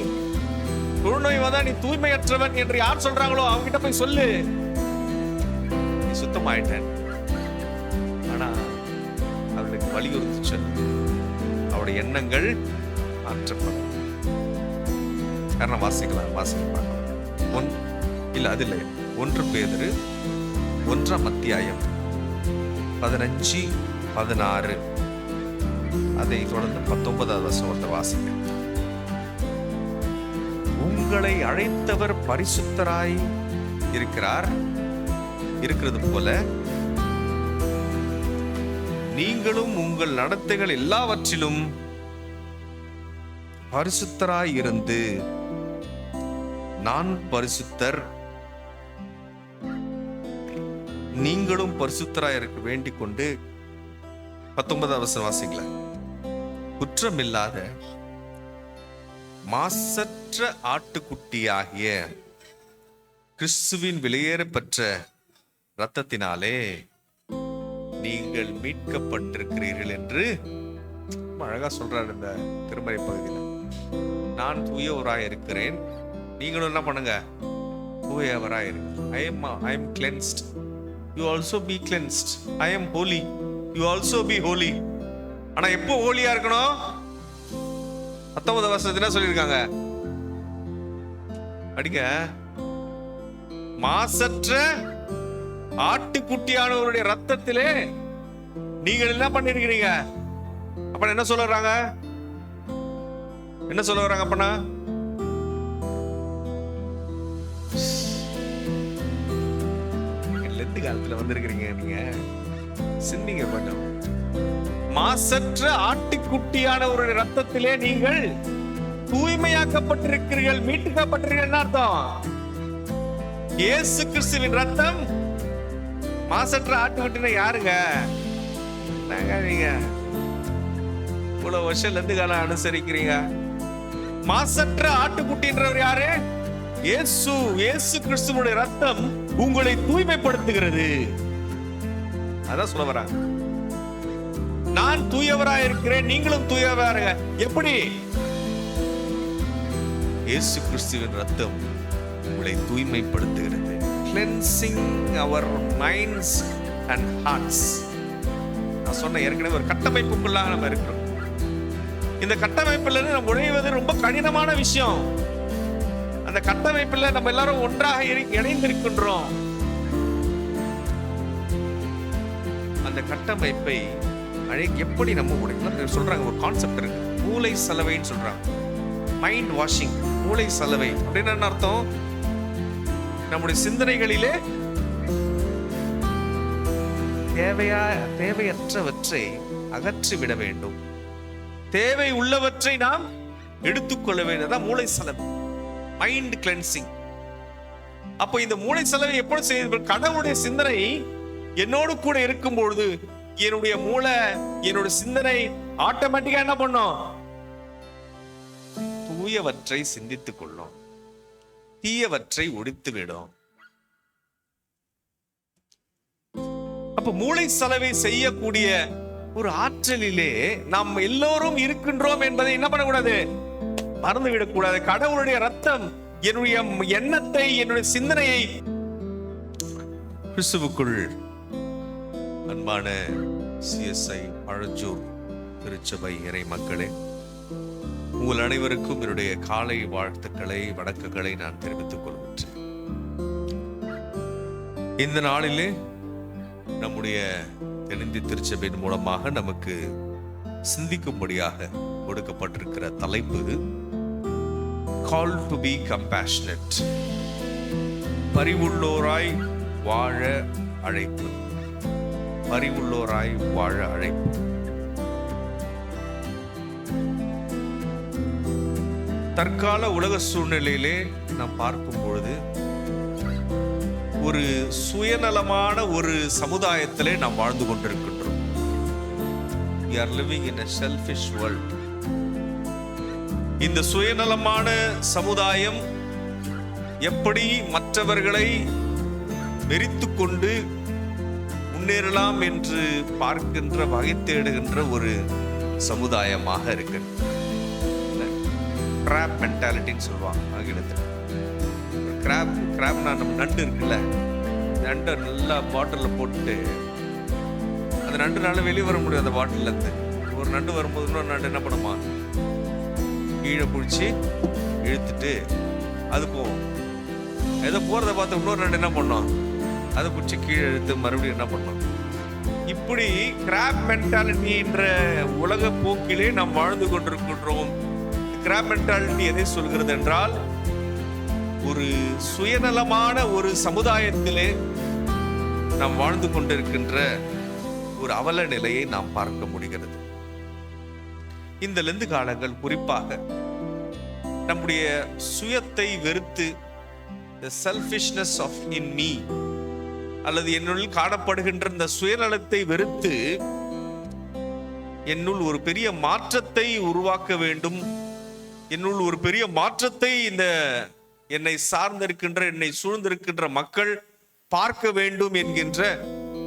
தொழுநோய் வந்தா நீ தூய்மையற்றவன் என்று யார் சொல்றாங்களோ அவங்க கிட்ட போய் சொல்லு, நீ சுத்தமாயிட்டேன். ஆனா அவர்களுக்கு வலியுறுத்தி சொல், அவருடைய எண்ணங்கள் மாற்றப்படும். காரணம் வாசிக்கலாம். இல்ல அது இல்லை, 1 பேதுரு 1ஆம் அத்தியாயம் 15-16, அதை தொடர்ந்து 19வது வசனத்தை வாசிக்க. உங்களை அழைத்தவர் பரிசுத்தராய் இருக்கிறது போல நீங்களும் உங்கள் நடத்தைகள் எல்லாவற்றிலும் பரிசுத்தராய் இருந்து, நான் பரிசுத்தர், நீங்களும் பரிசுத்தராய் இருக்க வேண்டிக் கொண்டு 19வது வசனம் வாசிக்கல. குற்றமில்லாத மாசற்ற ஆட்டுக்குட்டியாகிய கிறிஸ்துவின் விலையேற பெற்ற இரத்தத்தினாலே நீங்கள் மீட்கப்பட்டிருக்கிறீர்கள் என்று ரொம்ப அழகா சொல்றாரு இந்த திருமறை பகுதியில். நான் தூயவராய் இருக்கிறேன், நீங்களும் என்ன பண்ணுங்க, தூயவராய் இருக்கு. I am cleansed, you also be cleansed. I am holy, you also be holy. ஆனா எப்போ ஹோலியா இருக்கணும்? 19 வருஷத்துல என்ன சொல்லியிருக்காங்க? அடிங்க, மாசற்ற ஆட்டுக்குட்டியானவருடைய ரத்தத்திலே நீங்கள் என்ன பண்ணிருக்கிறீங்க? அப்ப என்ன சொல்றாங்க? என்ன சொல்ல வராங்க? அப்பனா எந்த காலத்துல வந்திருக்கிறீங்க நீங்க? சிந்திங்க கொஞ்சம். மாசற்ற ஆட்டுக்குட்டியானவருடைய ரத்தத்திலே நீங்கள் தூய்மையாக்கப்பட்டிருக்கிறீர்கள், மீட்கப்பட்டிருக்கிறீர்கள். என்ன அர்த்தம்? இயேசு கிறிஸ்துவின் ரத்தம் மாசற்ற ஆட்டுக்குட்டினா யாருங்க? நீங்க இவ்வளவு வருஷம் எந்த காலம் அனுசரிக்கிறீங்க? மாசற்ற ஆட்டுக்குட்டின்றவர் யாரு? இயேசு. இயேசு கிறிஸ்துவுடைய ரத்தம் உங்களை தூய்மைப்படுத்துகிறது. அதான் சொல்ல வராங்க. நான் தூயவராய் இருக்கிறேன், நீங்களும் தூயவராக. எப்படி? இயேசு கிறிஸ்துவின் ரத்தம் உங்களை தூய்மைப்படுத்துகிறது. Cleansing our minds and hearts. நான் சொன்ன ஏற்கனவே ஒரு கட்டமைப்புக்குள்ளாக நம்ம இருக்கிறோம். இந்த கட்டமைப்புல நம்ம நுழைவது ரொம்ப கடினமான விஷயம். அந்த கட்டமைப்புல நம்ம எல்லாரும் ஒன்றாக இணைந்திருக்கின்றோம். அந்த கட்டமைப்பை எப்படி நம்ம உடைக்கலாம் சொல்றாங்க. ஒரு கான்செப்ட் இருக்கு, மூளை சலவைன்னு சொல்றாங்க. மைண்ட் வாஷிங், மூளை சலவை அப்படின்னு என்ன அர்த்தம்? நம்முடைய சிந்தனைகளிலே தேவையற்றவற்றை அகற்றிவிட வேண்டும், தேவை உள்ளவற்றை நாம் எடுத்துக்கொள்ள வேண்டும். மூளை சலவை, மைண்ட் கிளென்சிங். அப்போ இந்த மூளை சலவை எப்படி செய்ய? கடவுளுடைய சிந்தனை என்னோடு கூட இருக்கும் பொழுது என்னுடைய மூளை, என்னுடைய சிந்தனை ஆட்டோமேட்டிக்கா என்ன பண்ணும்? தூயவற்றை சிந்தித்துக் கொள்ளும், தீயவற்றை ஒழித்து விடும். அப்ப மூளை சலவை செய்யக்கூடிய ஒரு ஆற்றலிலே நாம் எல்லோரும் இருக்கின்றோம் என்பதை என்ன பண்ணக்கூடாது? மறந்து விடக்கூடாது. கடவுளுடைய ரத்தம் என்னுடைய எண்ணத்தை, என்னுடைய சிந்தனையை கிறிஸ்துவுக்குள். அன்பான CSI பழஞ்சூர் திருச்சபை இறை மக்களே, உங்கள் அனைவருக்கும் என்னுடைய காலை வாழ்த்துக்களை, வணக்கங்களை நான் தெரிவித்துக் கொள்கின்றேன். இந்த நாளிலே நம்முடைய தென்னிந்திய திருச்சபையின் மூலமாக நமக்கு சிந்திக்கும்படியாக கொடுக்கப்பட்டிருக்கிற தலைப்பு Call to be compassionate. பரிவுள்ளோராய் வாழ அழைப்பு. பரிவுள்ளோராய் வாழ அழைப்பு. தற்கால உலக சூழ்நிலையிலே நாம் பார்க்கும் பொழுது ஒரு சுயநலமான ஒரு சமுதாயத்திலே நாம் வாழ்ந்து கொண்டிருக்கின்றோம். We are living in a selfish world. இந்த சுயநலமான சமுதாயம் எப்படி மற்றவர்களை வெறித்துக் கொண்டு முன்னேறலாம் என்று பார்க்கின்ற, வகை தேடுகின்ற ஒரு சமுதாயமாக இருக்கு. கிராப் மென்டாலிட்டின்னு சொல்லுவாங்க ஆங்கிலத்தில். கிராப்னா நம்ம நண்டு இருக்குல்ல, நண்டை நல்லா பாட்டிலில் போட்டுட்டு அந்த நண்டுனால வெளியே வர முடியும். அந்த பாட்டில் இருந்து ஒரு நண்டு வரும்போது இன்னொரு நண்டு என்ன பண்ணுமா? கீழே பிடிச்சி இழுத்துட்டு அது போகும். ஏதோ போறதை பார்த்து இன்னொரு நண்டு என்ன பண்ணோம்? அதை பிடிச்சி கீழே இழுத்து மறுபடியும் என்ன பண்ணோம்? இப்படி கிராப் மென்டாலிட்டி என்ற உலக போக்கிலே நாம் வாழ்ந்து கொண்டிருக்கின்றோம். கிராப் மென்டாலிட்டி எதை சொல்கிறது என்றால், ஒரு சுயநலமான ஒரு சமுதாயத்திலே நாம் வாழ்ந்து கொண்டிருக்கின்ற ஒரு அவல நிலையை நாம் பார்க்க முடிகிறது. இந்த லெந்து காலங்கள் குறிப்பாக நம்முடைய சுயத்தை வெறுத்து, the selfishness of in me, அல்லது என்னுள் காணப்படுகின்ற இந்த சுயநலத்தை வெறுத்து என்னுள் ஒரு பெரிய மாற்றத்தை உருவாக்க வேண்டும், என்னுள் ஒரு பெரிய மாற்றத்தை இந்த என்னை சார்ந்திருக்கின்ற, என்னை சூழ்ந்திருக்கின்ற மக்கள் பார்க்க வேண்டும் என்கின்ற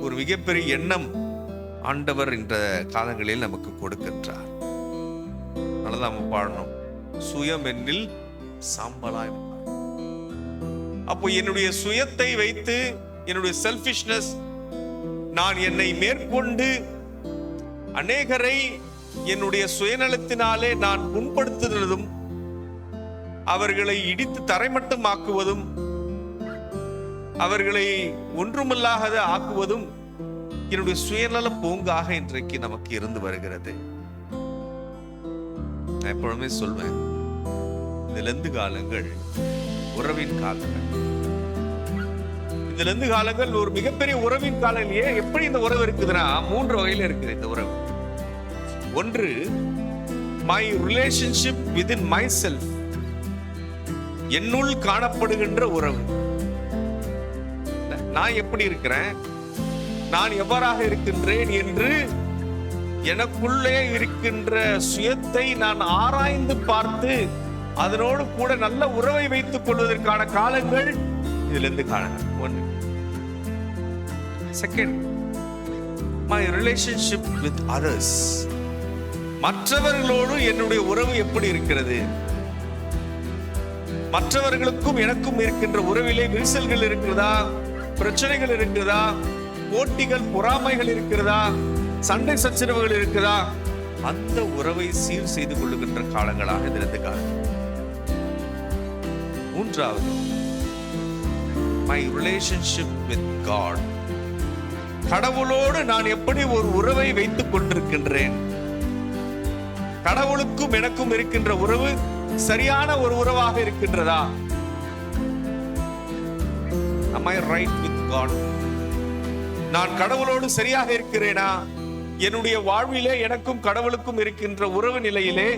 ஒரு மிகப்பெரிய எண்ணம் ஆண்டவர் இந்த காலங்களில் நமக்கு கொடுக்கின்றார். அதனாலதான் நம்ம பாடணும், சுயம் என்னில் சாம்பலாய். அப்போ என்னுடைய சுயத்தை வைத்து, என்னுடைய செல்ஃபிஷ்னஸ், நான் என்னை மேற்கொண்டு அநேகரை என்னுடைய சுயநலத்தினாலே நான் புண்படுத்துவதும், அவர்களை இடித்து தரைமட்டமாக்குவதும், அவர்களை ஒன்றுமில்லாத ஆக்குவதும் என்னுடைய சுயநல பூங்காக இன்றைக்கு நமக்கு இருந்து வருகிறது. நான் எப்பொழுதுமே சொல்வேன், இந்த லெந்து காலங்கள் உறவின் காலங்கள். இந்த லெந்து காலங்கள் ஒரு மிகப்பெரிய உறவின் காலம். ஏன், எப்படி இந்த உறவு இருக்குதுன்னா 3 வகையில இருக்குது இந்த உறவு. ஒன்று, my relationship within my self, என்னுள் காணப்படுகின்ற உறவு. நான் எப்படி இருக்கிறேன், நான் எவ்வாறாக இருக்கின்றேன் என்று எனக்குள்ளே இருக்கின்ற சுயத்தை நான் ஆராய்ந்து பார்த்து அதனோடு கூட நல்ல உறவை வைத்துக் கொள்வதற்கான காலங்கள் இதுல இருந்து காலங்கள். ஒன்று. Second, my relationship with others, மற்றவர்களோடு என்னுடைய உறவு எப்படி இருக்கிறது, மற்றவர்களுக்கும் எனக்கும் இருக்கின்ற உறவிலே விரிசல்கள் இருக்கிறதா, பிரச்சனைகள் இருக்கிறதா, போட்டிகள் பொறாமைகள் இருக்கிறதா, சண்டை சச்சரவுகள் இருக்கிறதா, அந்த உறவை சீர் செய்து கொள்ளுகின்ற காலங்களாக இருந்து காலம். மூன்றாவது, மை ரிலேஷன்ஷிப் வித் காட், கடவுளோடு நான் எப்படி ஒரு உறவை வைத்துக் கொண்டிருக்கின்றேன், கடவுளுக்கும் எனக்கும் இருக்கின்ற உறவு சரியான ஒரு உறவாக இருக்கின்றதா? Am I right with God? நான் கடவுளோடு சரியாக இருக்கிறேனா? என்னுடைய வாழ்விலே எனக்கும் கடவுளுக்கும் இருக்கின்ற உறவு நிலையிலே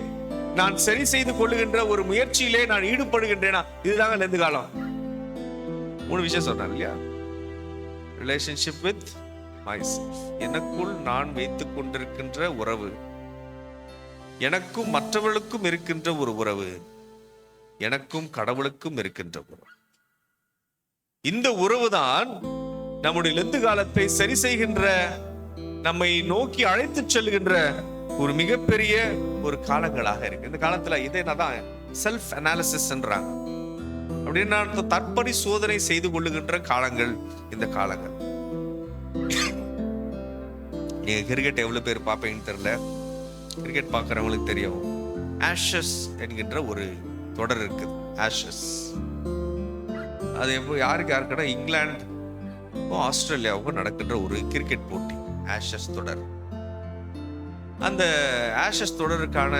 நான் சரி செய்து கொள்ளுகின்ற ஒரு முயற்சியிலே நான் ஈடுபடுகின்றேனா? இதுதாங்க லெந்து காலம். 3 விஷயம் சொன்னார் இல்லையா? ரிலேஷன்ஷிப் வித் myself, எனக்குள் நான் வைத்துக் கொண்டிருக்கின்ற உறவு, எனக்கும் மற்றவர்களுக்கும் இருக்கின்ற ஒரு உறவு, எனக்கும் கடவுளுக்கும் இருக்கின்ற உறவு. இந்த உறவுதான் நம்முடைய லெந்து காலத்தை சரி செய்கின்ற, நம்மை நோக்கி அழைத்து செல்கின்ற ஒரு மிகப்பெரிய ஒரு காலங்களாக இருக்கு. இந்த காலத்துல இதை தான் செல்ஃப் அனாலிசிஸ்ன்றாங்க. அப்படின்னா தற்பரிசோதனை செய்து கொள்ளுகின்ற காலங்கள் இந்த காலங்கள். நீங்க கிரிக்கெட் எவ்வளவு பேர் பார்ப்பீங்கன்னு தெரியல, கிரிக்கெட் பார்க்கறவங்களுக்கு தெரியும். ஆஷஸ் என்கின்ற ஒரு தொடர் இருக்கு. ஆஷஸ் அது எப்போ யாருக்குன்னா இங்கிலாந்து ஆஸ்திரேலியாவுக்கும் நடக்கின்ற ஒரு கிரிக்கெட் போட்டி, ஆஷஸ் தொடர். அந்த ஆஷஸ் தொடருக்கான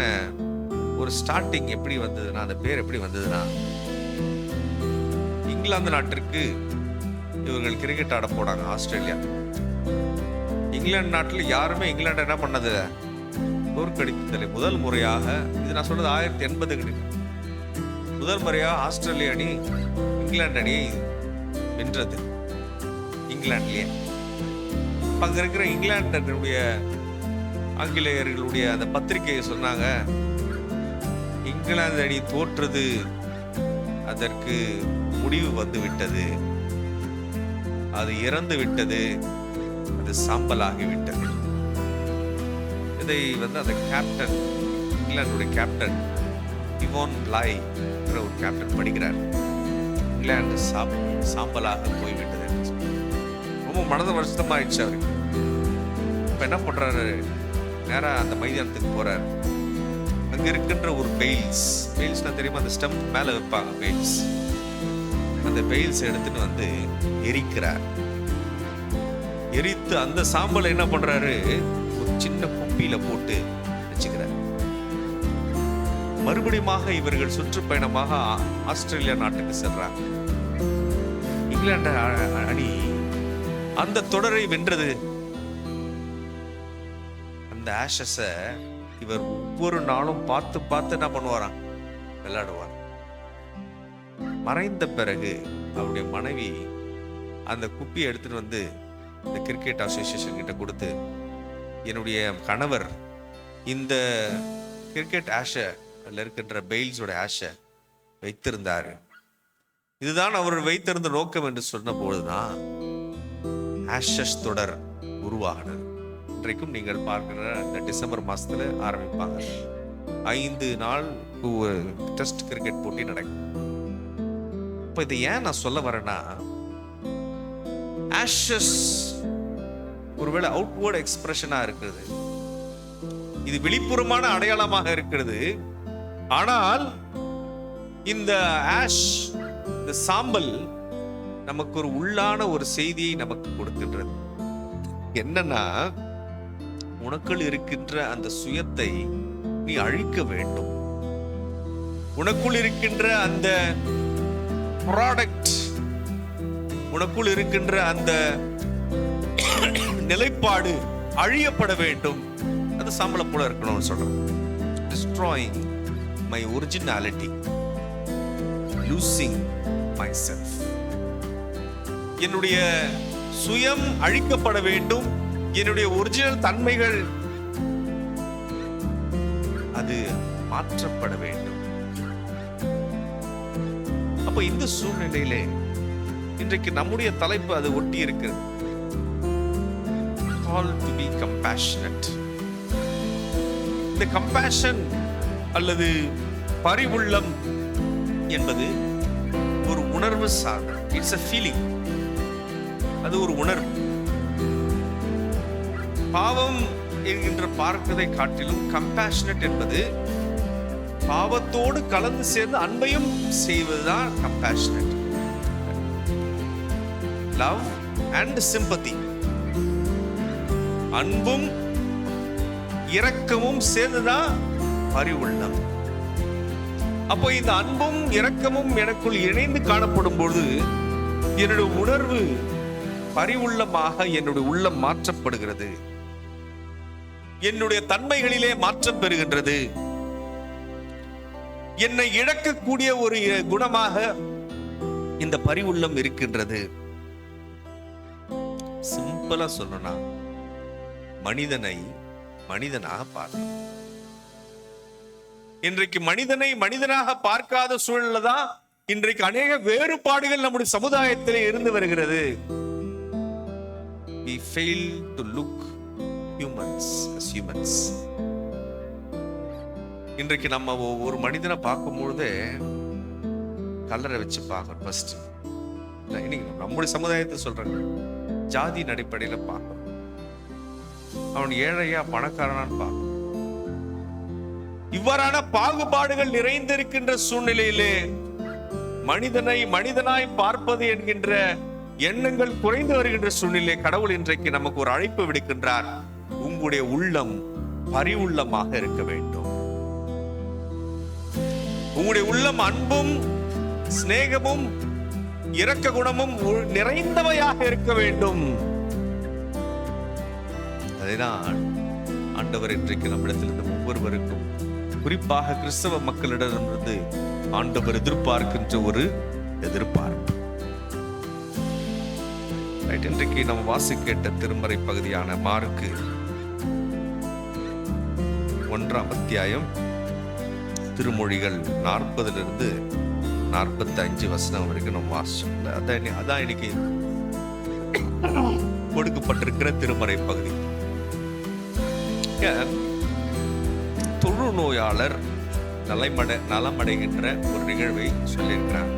ஒரு ஸ்டார்டிங் எப்படி வந்ததுன்னா, அந்த பேர் எப்படி வந்ததுன்னா, இங்கிலாந்து நாட்டிற்கு இவர்கள் கிரிக்கெட் ஆட போனாங்க ஆஸ்திரேலியா. இங்கிலாந்து நாட்டில் யாருமே இங்கிலாந்து என்ன பண்ணது, தோற்கடித்ததில்லை. முதல் முறையாக, இது நான் சொல்றது 1980 முதல் முறையாக ஆஸ்திரேலிய அணி இங்கிலாந்து அணியை வென்றது. இங்கிலாந்துலயே அங்க இருக்கிற இங்கிலாந்துடைய ஆங்கிலேயர்களுடைய அந்த பத்திரிகையை சொன்னாங்க, இங்கிலாந்து அணி தோற்றது, அதற்கு முடிவு வந்து விட்டது, அது இறந்து விட்டது, அது சாம்பலாகி விட்டது. இதை அந்த கேப்டன், இங்கிலாந்துடைய கேப்டன் இவான் பிளாய் ஒரு கேப்டன் படிக்கிறார். இங்கிலாந்து சாம்பலாக போய்விட்டது. ரொம்ப மனது வருஷமாயிடுச்சு அவருக்கு. இப்ப என்ன பண்றாரு, நேரா அந்த மைதானத்துக்கு போறாரு. அங்க இருக்கின்ற ஒரு பெயில்ஸ்னா தெரியுமா, அந்த ஸ்டம்ப் மேல வைப்பாங்க பெயில்ஸ், அந்த பெயில்ஸ் எடுத்துட்டு எரிக்கிறார். எரித்து அந்த சாம்பலை என்ன பண்றாரு, ஒரு சின்ன குப்பியில போட்டு வச்சுக்கிறார். மறுபடியும் இவர்கள் சுற்றுப்பயணமாக ஆஸ்திரேலியா நாட்டுக்கு செல்றாங்க. இங்கிலாந்து அணி அந்த தொடரை வென்றது. அந்த ஆஷஸ இவர் ஒவ்வொரு நாளும் பார்த்து பார்த்து என்ன பண்ணுவாராம், விளையாடுவார். மறைந்த பிறகு அவருடைய மனைவி அந்த குப்பியை எடுத்துட்டு இந்த கிரிக்கெட் அசோசியேஷன் கிட்ட கொடுத்து, என்னுடைய கணவர் இந்த கிரிக்கெட் ஆஷல இருக்கின்ற பெயில்ஸோட ஆஷ வைத்திருந்தாரு, இதுதான் அவர் வைத்திருந்த நோக்கம் என்று சொன்ன போதுதான் ஆஷஸ் தொடர் உருவாகினது. இன்றைக்கும் நீங்கள் பார்க்கிற இந்த டிசம்பர் மாசத்துல ஆரம்பிப்பாங்க. 5 நாள் டெஸ்ட் கிரிக்கெட் போட்டி நடக்கும். இப்ப இதை ஏன் நான் சொல்ல வரேன்னா, ஆஷஸ் ஒருவேளை அவுட்வர்ட் எக்ஸ்பிரஷனா இருக்குது, இது வெளிப்புறமான அடையாளமாக இருக்கிறது. ஆனால் இந்த ஆஷ், இந்த சாம்பல் நமக்கு ஒரு உள்ளான ஒரு செய்தியை நமக்கு கொடுக்கின்றது. என்னன்னா, உனக்குள் இருக்கின்ற அந்த சுயத்தை நீ அழிக்க வேண்டும். உனக்குள் இருக்கின்ற அந்த ப்ராடக்ட், உனக்குள் இருக்கின்ற அந்த நிலைப்பாடு அழியப்பட வேண்டும். அது சாம்பலை போல இருக்கணும்னு சொல்றேன். Destroying my originality, losing myself. என்னுடைய சுயம் அழிக்கப்பட வேண்டும். என்னுடைய ஒரிஜினல் தன்மைகள் அது மாற்றப்பட வேண்டும். அப்ப இந்த சூழ்நிலையிலே இன்றைக்கு நம்முடைய தலைப்பு அது ஒட்டி இருக்கிறது. Call to be compassionate. இந்த கம்பேஷன் அல்லது பரிவுள்ளம் என்பது ஒரு உணர்வு சார்ந்த, இட்ஸ் a feeling. அது ஒரு உணர்வு. பாவம் என்கின்ற பார்ப்பதை காட்டிலும் கம்பேஷனட் என்பது பாவத்தோடு கலந்து சேர்ந்து அன்பையும் செய்வதுதான் கம்பேஷனட். லவ் அண்ட் சிம்பத்தி, அன்பும் இரக்கமும் சேர்ந்துதான் பரிவுள்ளம். அப்போ இந்த அன்பும் இரக்கமும் எனக்குள் இணைந்து காணப்படும் பொழுது என்னுடைய உணர்வு பரிவுள்ளமாக என்னுடைய உள்ளம் மாற்றப்படுகிறது. என்னுடைய தன்மைகளிலே மாற்றம் பெறுகின்றது. என்னை இழக்கக்கூடிய ஒரு குணமாக இந்த பரிவுள்ளம் இருக்கின்றது. சிம்பிளா சொல்லணும்னா, மனிதனை மனிதனாக பார்க்கணும். இன்றைக்கு மனிதனை மனிதனாக பார்க்காத சூழல்ல தான் இன்றைக்கு அநேக வேறுபாடுகள் நம்முடைய சமுதாயத்திலே இருந்து வருகிறது. We fail to look humans as humans. இன்றைக்கு நம்ம ஒரு மனிதனை பார்க்கும் பொழுதே கலரை வச்சு பார்க்கணும். ஃபர்ஸ்ட் நம்முடைய சமுதாயத்தை சொல்றாங்க, ஜாதியின் அடிப்படையில பார்க்கணும். அவன் ஏழையா பணக்காரனான்னு பார்க்கணும். இவ்வாறான பாகுபாடுகள் நிறைந்திருக்கின்ற சூழ்நிலையிலே மனிதனை மனிதனாய் பார்ப்பது என்கின்ற எண்ணங்கள் குறைந்து வருகின்ற சூழ்நிலை கடவுள் இன்றைக்கு நமக்கு ஒரு அழைப்பு விடுக்கின்றார். உங்களுடைய உள்ளம் பரிவுள்ளமாக இருக்க வேண்டும். உங்களுடைய உள்ளம் அன்பும் சிநேகமும் இரக்க குணமும் நிறைந்தவையாக இருக்க வேண்டும். அதைதான் ஆண்டவர் இன்றைக்கு நம்மிடத்திலிருந்து ஒவ்வொருவருக்கும், குறிப்பாக கிறிஸ்தவ மக்களிடமிருந்து ஆண்டவர் எதிர்பார்க்கின்ற ஒரு எதிர்பார்ப்பு. இன்றைக்கு நம்ம வாசிக்க திருமறை பகுதியான மார்க்கு 1ஆம் அத்தியாயம், திருமொழிகள் 40 45 வசனம் வரைக்கும் நம்ம வாசிச்சோம். அதான் இன்னைக்கு கொடுக்கப்பட்டிருக்கிற திருமறை பகுதி. தொழுநோயாளர் நலமடைகின்ற ஒரு நிகழ்வை சொல்லியிருக்கிறார்.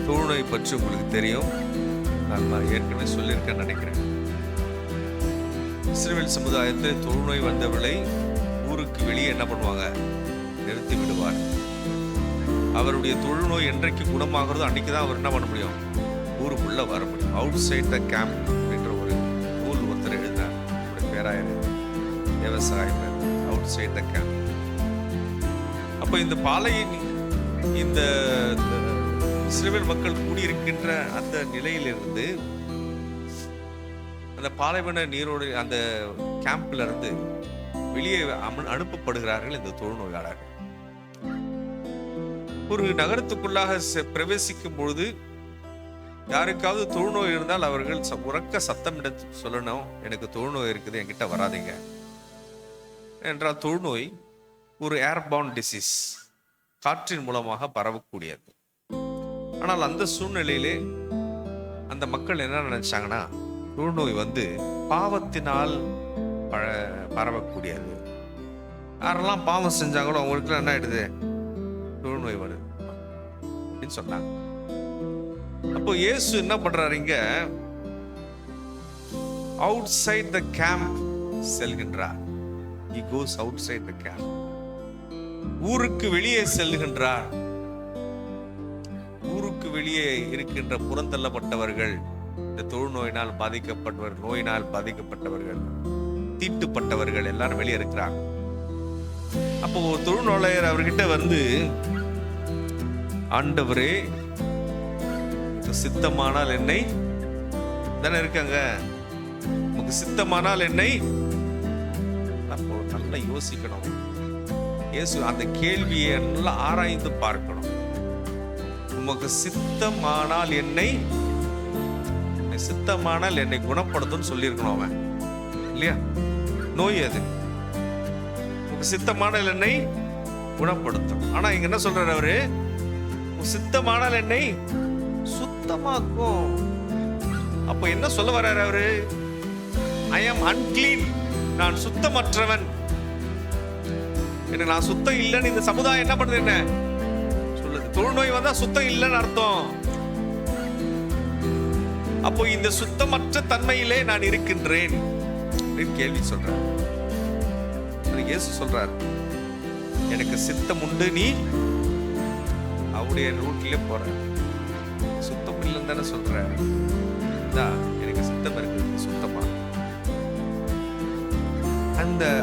தொழுநோய் பற்றி உங்களுக்கு தெரியும், நான் ஏற்கனவே சொல்லியிருக்கேன்னு நினைக்கிறேன். இஸ்ரவேல் சமுதாயத்தில் தொழுநோய் வந்தவர்களை ஊருக்கு வெளியே என்ன பண்ணுவாங்க, நிறுத்தி விடுவார். அவருடைய தொழுநோய் என்றைக்கு குணமாகிறதோ அன்னைக்குதான் அவர் என்ன பண்ண முடியும், ஊருக்குள்ள வர முடியும். அவுட் சைட் த கேம்ப் அப்படின்ற ஒரு நூல் ஒருத்தர் எழுதினார். பேராயர் விவசாயம் அவுட் சைட் த கேம்ப். அப்ப இந்த பாலையின் இந்த இஸ்ரவேல் மக்கள் கூடியிருக்கின்ற அந்த நிலையிலிருந்து அந்த பாலைவன நீரோடு அந்த கேம்ப்ல இருந்து வெளியே அனுப்பப்படுகிறார்கள் இந்த தொழுநோயாளர்கள். ஒரு நகரத்துக்குள்ளாக பிரவேசிக்கும் பொழுது யாருக்காவது தொழுநோய் இருந்தால் அவர்கள் உறக்க சத்தமிட சொல்லணும், எனக்கு தொழுநோய் இருக்குது, என்கிட்ட வராதிங்க என்றால். தொழுநோய் ஒரு ஏர்பவுண்ட் டிசீஸ், காற்றின் மூலமாக பரவக்கூடியது. ஆனால் அந்த சூழ்நிலையிலே அந்த மக்கள் என்ன நினைச்சாங்கன்னா, தொழுநோய் பாவத்தினால் பரவக்கூடியது, யாரெல்லாம் பாவம் செஞ்சாங்களோ அவங்களுக்குலாம் என்ன ஆயிடுது, தொழுநோய் வருது அப்படின்னு சொன்னாங்க. அப்போ இயேசு என்ன பண்றாரு, இங்க அவுட் சைட் த கேம்ப் செல்கின்றார். He goes outside the camp. ஊருக்கு வெளியே செல்கின்றார். ஊருக்கு வெளியே இருக்கின்ற புறந்தள்ளப்பட்டவர்கள், இந்த தொழுநோயினால் பாதிக்கப்பட்டவர்கள், நோயினால் பாதிக்கப்பட்டவர்கள், தீட்டுப்பட்டவர்கள் எல்லாரும் வெளியே இருக்கிறாங்க. அப்போ ஒரு தொழுநோயாளர் அவர்கிட்ட வந்து, ஆண்டவரே சித்தமானால் என்னை, தானே இருக்காங்க, உனக்கு சித்தமானால் என்னை. அப்போ நல்லா யோசிக்கணும். இயேசு அந்த கேள்வியை நல்லா ஆராய்ந்து பார்க்கணும். உமக்கு சித்தமானால் என்னை, சித்தமானால் என்னை குணப்படுத்தும் சொல்லியிருக்கணும் அவன், இல்லையா? நோய் அது. உமக்கு சித்தமானால் என்னை குணப்படுத்தும். ஆனா இங்க என்ன சொல்றாரு அவரு, சித்தமானால் என்னை சுத்தமாக்கும். அப்ப என்ன சொல்ல வர்றாரு அவரு, I am unclean, நான் சுத்தமற்றவன், நான் சுத்தம் இல்லைன்னு இந்த சமுதாயம் என்ன பண்ணுது, என்ன சொல்லுது, தொழுநோய் வந்தா சுத்தம் இல்லைன்னு அர்த்தம். அப்போ இந்த சுத்தமற்ற தன்மையிலே நான் இருக்கின்றேன் கேள்வி சொல்றார். இயேசு சொல்றார், எனக்கு சித்தம் உண்டு, நீ அவருடைய ரூட்ல போற, சுத்தம் இல்லைன்னு தானே சொல்ற, எனக்கு சித்தம் இருக்கு, சுத்தமா.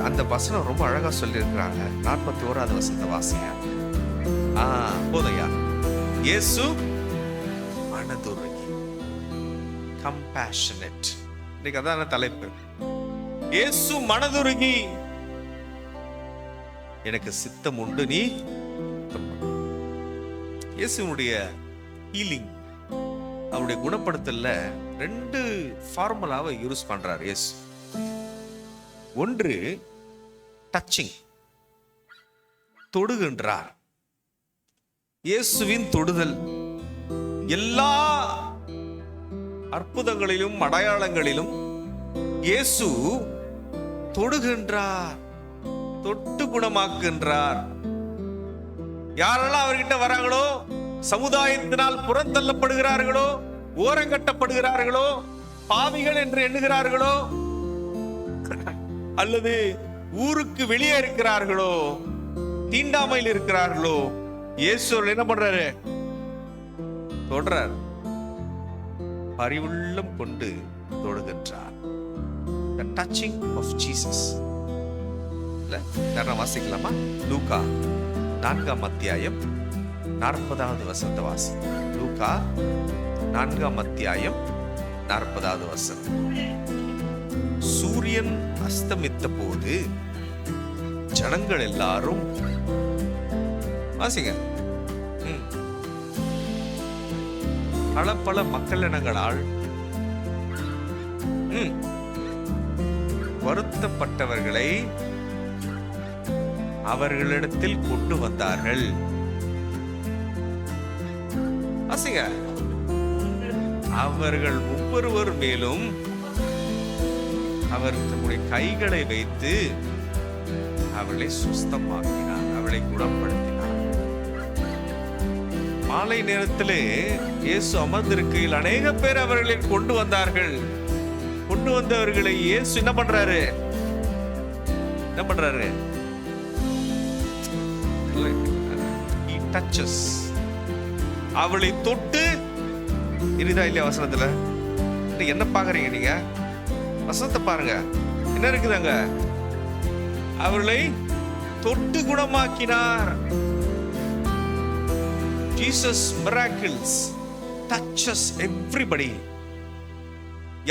அந்த வசனம் ரொம்ப அழகா சொல்லி இருக்கிறாங்க. 41வது வசனத்தை வாசிங்க. போதையா, இயேசு மனதுருகி, கம்பேஷனேட். இன்னைக்கு அதான் தலைப்பு, இயேசு மனதுருகி, எனக்கு சித்தம் உண்டு, நீ. இயேசுனுடைய ஹீலிங், அவருடைய குணப்படுத்தல 2 ஃபார்முலாவை யூஸ் பண்றார் இயேசு. ஒன்று டச்சிங், தொடுகின்றார். இயேசுவின் தொடுதல் எல்லா அற்புதங்களிலும் அடையாளங்களிலும் இயேசு தொடுகின்றார், தொட்டு குணமாக்குகின்றார். யாரெல்லாம் அவர்கிட்ட வராங்களோ, சமுதாயத்தினால் புறந்தள்ளப்படுகிறார்களோ, ஓரங்கட்டப்படுகிறார்களோ, பாவிகள் என்று எண்ணுகிறார்களோ, அல்லது ஊருக்கு வெளியே இருக்கிறார்களோ, தீண்டாமையில் இருக்கிறார்களோ, இயேசு என்ன பண்றாரு, தொடுறார், பரிவுள்ளம் கொண்டு தொடுகின்றார். The touching of Jesus. வாசிக்கலாமா? லூக்கா 4ஆம் அத்தியாயம் 40வது வசனத்தை வாசி. லூக்கா 4ஆம் அத்தியாயம் 40வது வசனம். சூரியன் அஸ்தமித்த போது ஜனங்கள் எல்லாரும், வாசிங்க, பல மக்கள் இனங்களால் வருத்தப்பட்டவர்களை அவர்களிடத்தில் கொண்டு வந்தார்கள். வாசிங்க, அவர்கள் ஒவ்வொருவர் மேலும் அவர் தம்முடைய கைகளை வைத்து அவளை சுஸ்தமாக்கினார், அவளை குணப்படுத்தினார். மாலை நேரத்திலே இயேசு அமர்ந்திருக்கையில் அநேக பேர் அவர்களை கொண்டு வந்தார்கள். கொண்டு வந்தவர்களை இயேசு என்ன பண்றாரு, He touches. அவளை தொட்டு, இருக்குதா இல்லையா வசனத்துல? என்ன பாக்குறீங்க நீங்க? வசனத்தை பாருங்க, என்ன இருக்குதாங்க? அவர்களை தொட்டு குணமாக்கினார். Jesus miracles touches everybody.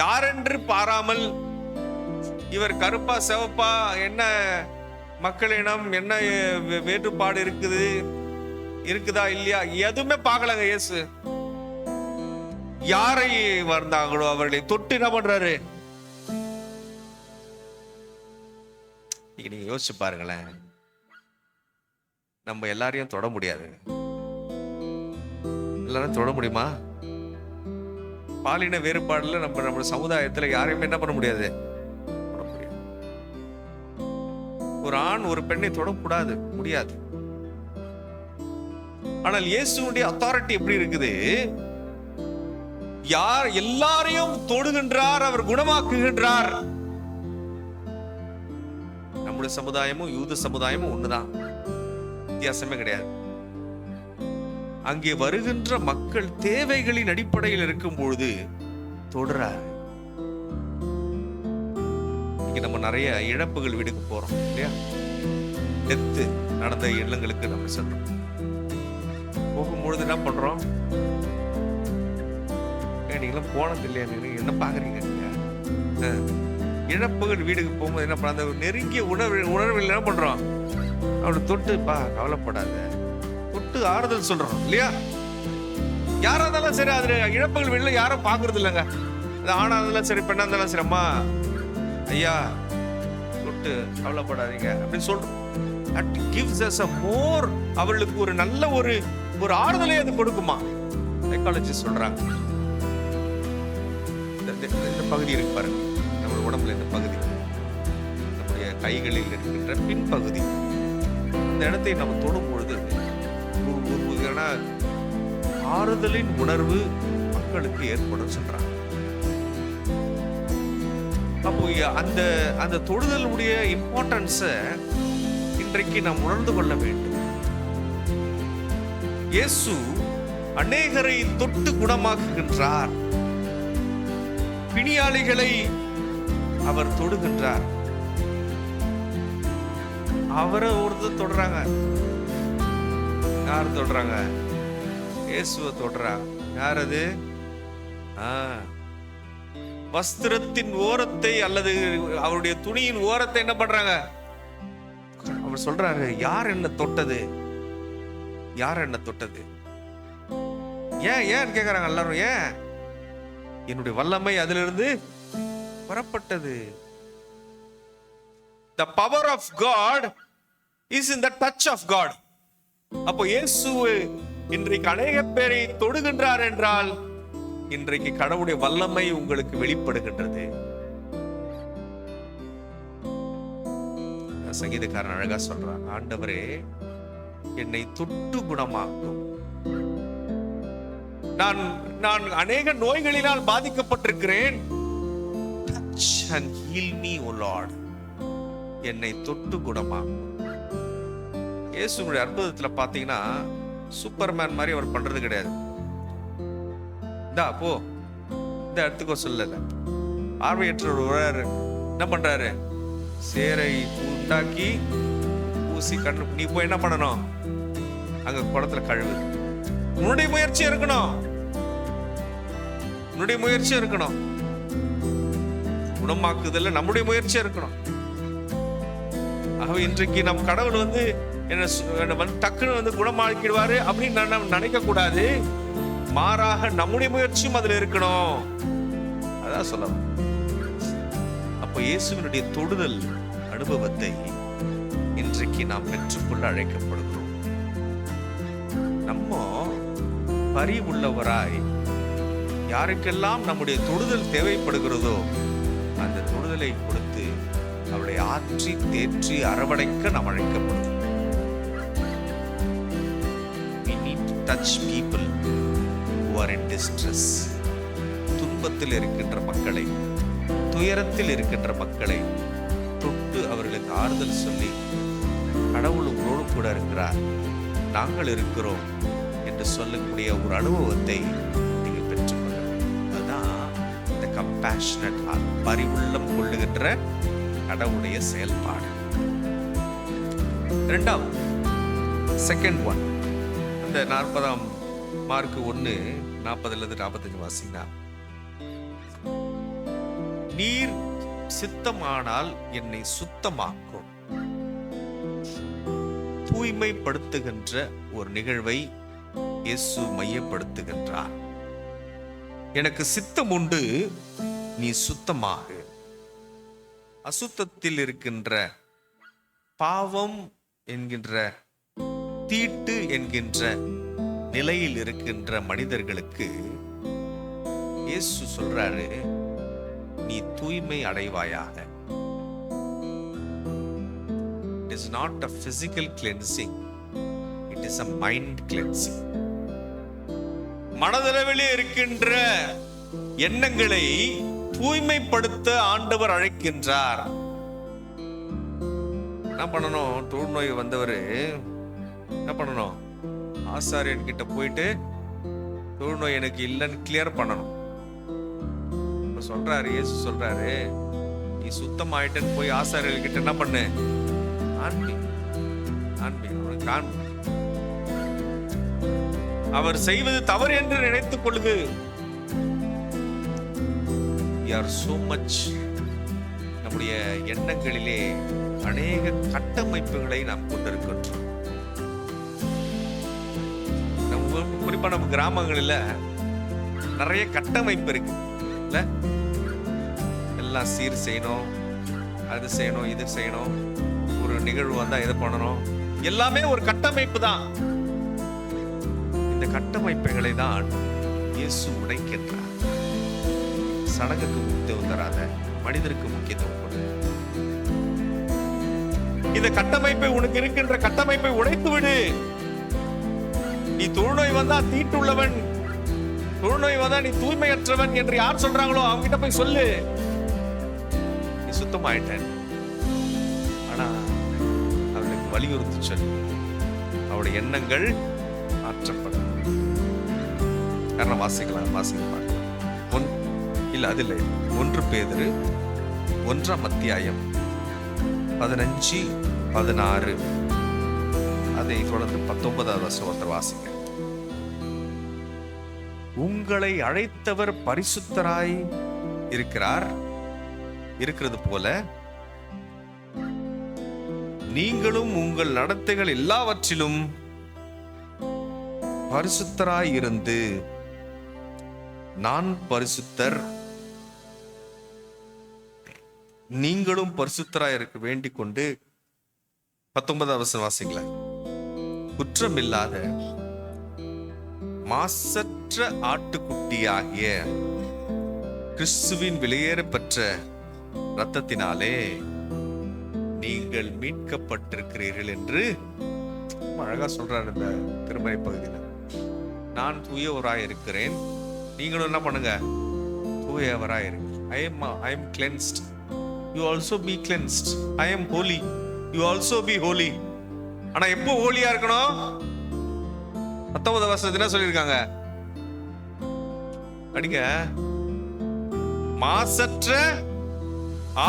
யாரென்று பாராமல், இவர் கருப்பா சிவப்பா, என்ன மக்களிடம் என்ன வேறுபாடு இருக்குதா இல்லையா, எதுவுமே பார்க்கலங்க. இயேசு யாரை வந்தாங்களோ அவர்களை தொட்டு என்ன பண்றாரு? நீங்க யோசிச்சு பாருங்களேன், நம்ம எல்லாரையும் தொட முடியாது. எல்லாரும் தொட முடியுமா? பாலின வேறுபாடுல நம்ம சமுதாயத்துல யாரையுமே என்ன பண்ண முடியாது. ஒரு ஆண் ஒரு பெண்ணை தொடக்கூடாது, முடியாது. ஆனால் இயேசுடைய அத்தாரிட்டி எப்படி இருக்குது? யார் எல்லாரையும் தொடுகின்றார், அவர் குணமாக்குகின்றார். நம்முடைய சமுதாயமும் யூத சமுதாயமும் ஒண்ணுதான், வித்தியாசமே கிடையாது. அங்கே வருகின்ற மக்கள் தேவைகளின் அடிப்படையில் இருக்கும் பொழுது தொடுறாரு. இங்க நம்ம நிறைய இழப்புகள் வீடுக்கு போறோம் இல்லையா? டெத்து நடந்த இல்லங்களுக்கு நம்ம சொல்றோம். போகும்பொழுது என்ன பண்றோம்? நீங்களும் போனது இல்லையா? நீங்க என்ன பாக்குறீங்க? இழப்புகள் வீடுக்கு போகும்போது என்ன பண்ண, அந்த நெருங்கிய உணர்வில் என்ன பண்றோம்? அவனை தொட்டுப்பா, கவலைப்படாத, தொட்டு ஆறுதல் சொல்றோம் இல்லையா? யாரா இருந்தாலும் சரி, அது இழப்புகள் வீடுல யாரும் பாக்குறது இல்லைங்க. அது ஆணா இருந்தாலும் சரி, பெண்ணா இருந்தாலும் சரி, அம்மா ஐயா தொட்டு கவலைப்படாதீங்க அப்படின்னு சொல்றோம். That gives us a more, அவளுக்கு ஒரு நல்ல ஒரு ஆறுதலை அது கொடுக்குமா? சைக்காலஜிஸ்ட் சொல்றாங்க. இந்த பகுதி இருக்கு பாருங்க, நம்ம உடம்புல இந்த பகுதி, நம்முடைய கைகளில் இருக்கின்ற பின்பகுதி, இந்த இடத்தை நம்ம தொடும் பொழுது ஒரு ஆறுதலின் உணர்வு மக்களுக்கு ஏற்படும் சொல்றாங்க. அப்போ அந்த தொடுதலுடைய இம்பார்ட்டன்ஸை இன்றைக்கு நாம் உணர்ந்து கொள்ள வேண்டும். இயேசு அநேகரை தொட்டு குணமாக்குகின்றார். பிணியாளிகளை அவர் தொடுகின்றார். அவரை ஒருத்தர் தொடுறாங்க. யார் தொடுறாங்க? இயேசுவை தொடுறாங்க. யார் அது? வஸ்திரத்தின் ஓரத்தை அல்லது அவருடைய துணியின் ஓரத்தை என்ன பண்றாங்க? அவர் சொல்றாரு, யார் என்ன தொட்டது? யார் என்ன தொட்டது? ஏன் கேக்குறாங்க எல்லாரும். ஏன்? என்னுடைய வல்லமை அதிலிருந்து வரப்பட்டது. The power of God is in the touch of God. அப்போ இயேசு இன்றைக்கு அநேக பேரை தொடுகின்றார் என்றால் இன்றைக்கு கடவுளுடைய வல்லமை உங்களுக்கு வெளிப்படுகின்றது. சங்கீதக்காரன் அழகா சொல்றான், ஆண்டவரே என்னை தொட்டு குணமாக்கும். நான் அநேக நோய்களினால் பாதிக்கப்பட்டிருக்கிறேன். Touch and heal me, O Lord. என்னை தொட்டு குணமாக்கும். இயேசுடைய அற்புதத்துல பாத்தீங்கன்னா சூப்பர்மேன் மாதிரி அவர் பண்றது கிடையாது. போ இந்த இடத்துக்கோ சொல்லல. பார்வையற்றவர் என்ன பண்றாரு? சேரை உண்டாக்கி ஊசி கண்ணு, நீ போய் என்ன பண்ணணும்? அங்க குளத்துல கழுவு. உன்னுடைய முயற்சி இருக்கணும், உன்னுடைய முயற்சி இருக்கணும். குணமாக்குதல்ல நம்முடைய முயற்சி இருக்கணும். ஆகவே இன்றைக்கு நம் கடவுள் என்ன டக்குன்னு குணமாக்கிடுவாரு அப்படின்னு நம்ம நினைக்க கூடாது. மாறாக நம்முடைய முயற்சியும் அதுல இருக்கணும். அதான் சொல்லணும். அப்போ இயேசுவினுடைய தொடுதல் அனுபவத்தை இன்றைக்கு நாம் பெற்றுக்கொள்ள அழைக்கப்படுகிறோம். நம்ம பரிவுள்ளவராய் யாருக்கெல்லாம் நம்முடைய தொடுதல் தேவைப்படுகிறதோ அந்த தொடுதலை கொடுத்து அவளை ஆற்றி தேற்றி அரவணைக்க நாம் அழைக்கப்படுகிறோம். We need to touch people who are in distress. துன்பத்தில் இருக்கின்ற மக்களை, துயரத்தில் இருக்கின்ற மக்களை தொட்டு அவர்களுக்கு ஆறுதல் சொல்லி, கடவுள் உங்களோடு கூட இருக்கிறார், நாங்கள் இருக்கிறோம் என்று சொல்லக்கூடிய ஒரு அனுபவத்தை நீங்கள் பெற்றுக்கொள்ள வேண்டும். அதுதான் இந்த கம்பேஷனட் ஹார்ட், பரிவுள்ளம் கொள்ளுகின்ற கடவுளுடைய செயல்பாடு. இரண்டாவது, செகண்ட் ஒன், அந்த 40ஆம் மார்க் 1:40-45 வாசிங்க. நீர் சித்தமானால் என்னை சுத்தமாக்கும். தூய்மைப்படுத்துகின்ற ஒரு நிகழ்வை இயேசு மையப்படுத்துகின்றார். எனக்கு சித்தம் உண்டு, நீ சுத்தமாக. அசுத்தத்தில் இருக்கின்ற பாவம் என்கின்ற தீட்டு என்கின்ற நிலையில் இருக்கின்ற மனிதர்களுக்கு இயேசு சொல்றாரு, நீ தூய்மை அடைவாயாக. is not a physical cleansing, it is a mind cleansing. மனதளவிலே இருக்கின்ற எண்ணங்களை தூய்மைப்படுத்த ஆண்டவர் அழைக்கின்றார். என்ன பண்ணணும்? தொழுநோய் வந்தவர் என்ன பண்ணணும்? ஆசாரியன் கிட்ட போயிட்டு தொழுநோய் எனக்கு இல்லைன்னு கிளியர் பண்ணணும். சொல்றாரு, இயேசு சொல்றாரு, நீ சுத்தமாயிட்டன்னு போய் ஆசாரியர் கிட்ட என்ன பண்ணு? அவர் செய்வது தவறு என்று நினைத்துக் கொள்ளுது. so much நம்முடைய எண்ணங்களிலே அநேக கட்டமைப்புகளை நாம் கொண்டிருக்கின்றோம். குறிப்பா நம்ம கிராமங்களில் நிறைய கட்டமைப்பு இருக்கு. எல்லாம் சீர் செய்யணும், அது செய்யணும், இது செய்யணும், ஒரு நிகழ்வு வந்தா இதை பண்ணணும், எல்லாமே ஒரு கட்டமைப்பு தான். இந்த கட்டமைப்புகளை தான் இயேசு உடைக்கின்றார். சடங்குக்கு முக்கியத்துவம் தராத மனிதருக்கு முக்கியத்துவம் கொடு. இந்த கட்டமைப்பை, உனக்கு இருக்கின்ற கட்டமைப்பை உடைத்து விடு. நீ தொழுநோய் வந்தா தீட்டுள்ளவன், தொழுநோய் வந்தா நீ தூய்மையற்றவன் என்று யார் சொல்றாங்களோ அவங்க கிட்ட போய் சொல்லு, நீ சுத்தமாயிட்டேன். ஆனா அவளுக்கு வலியுறுத்தி சொல்லு, அவருடைய எண்ணங்கள் மாற்றப்படும். காரணம் வாசிக்கலாம் இல்ல அது இல்லை. 1 பேதுரு 1ஆம் அத்தியாயம் 15-16 அதை தொடர்ந்து 19வது வசனத்தை வாசிங்க. உங்களை அழைத்தவர் பரிசுத்தராய் இருக்கிறது போல நீங்களும் உங்கள் நடத்தைகள் எல்லாவற்றிலும் பரிசுத்தராய் இருந்து, நான் பரிசுத்தர் நீங்களும் பரிசுத்தராய் இருக்க வேண்டிக் கொண்டு 19வது வசனம் வாசிக்கல. குற்றமில்லாத மாசற்ற ஆட்டுக்குட்டியாகிய கிறிஸ்துவின் விலையேறப்பெற்ற இரத்தத்தினாலே நீங்கள் மீட்கப்பட்டிருக்கிறீர்கள் என்று அழகா சொல்றாரு இந்த திருமறை பகுதியில். நான் தூயவராய் இருக்கிறேன், நீங்களும் என்ன பண்ணுங்க? தூயவராய் இருக்கு. I am cleansed, you also be cleansed. I am holy, you also be holy. ஆனா எப்போ ஹோலியா இருக்கணும்? 19வது வசனத்துல என்ன சொல்லியிருக்காங்க? அடிங்க, மாசற்ற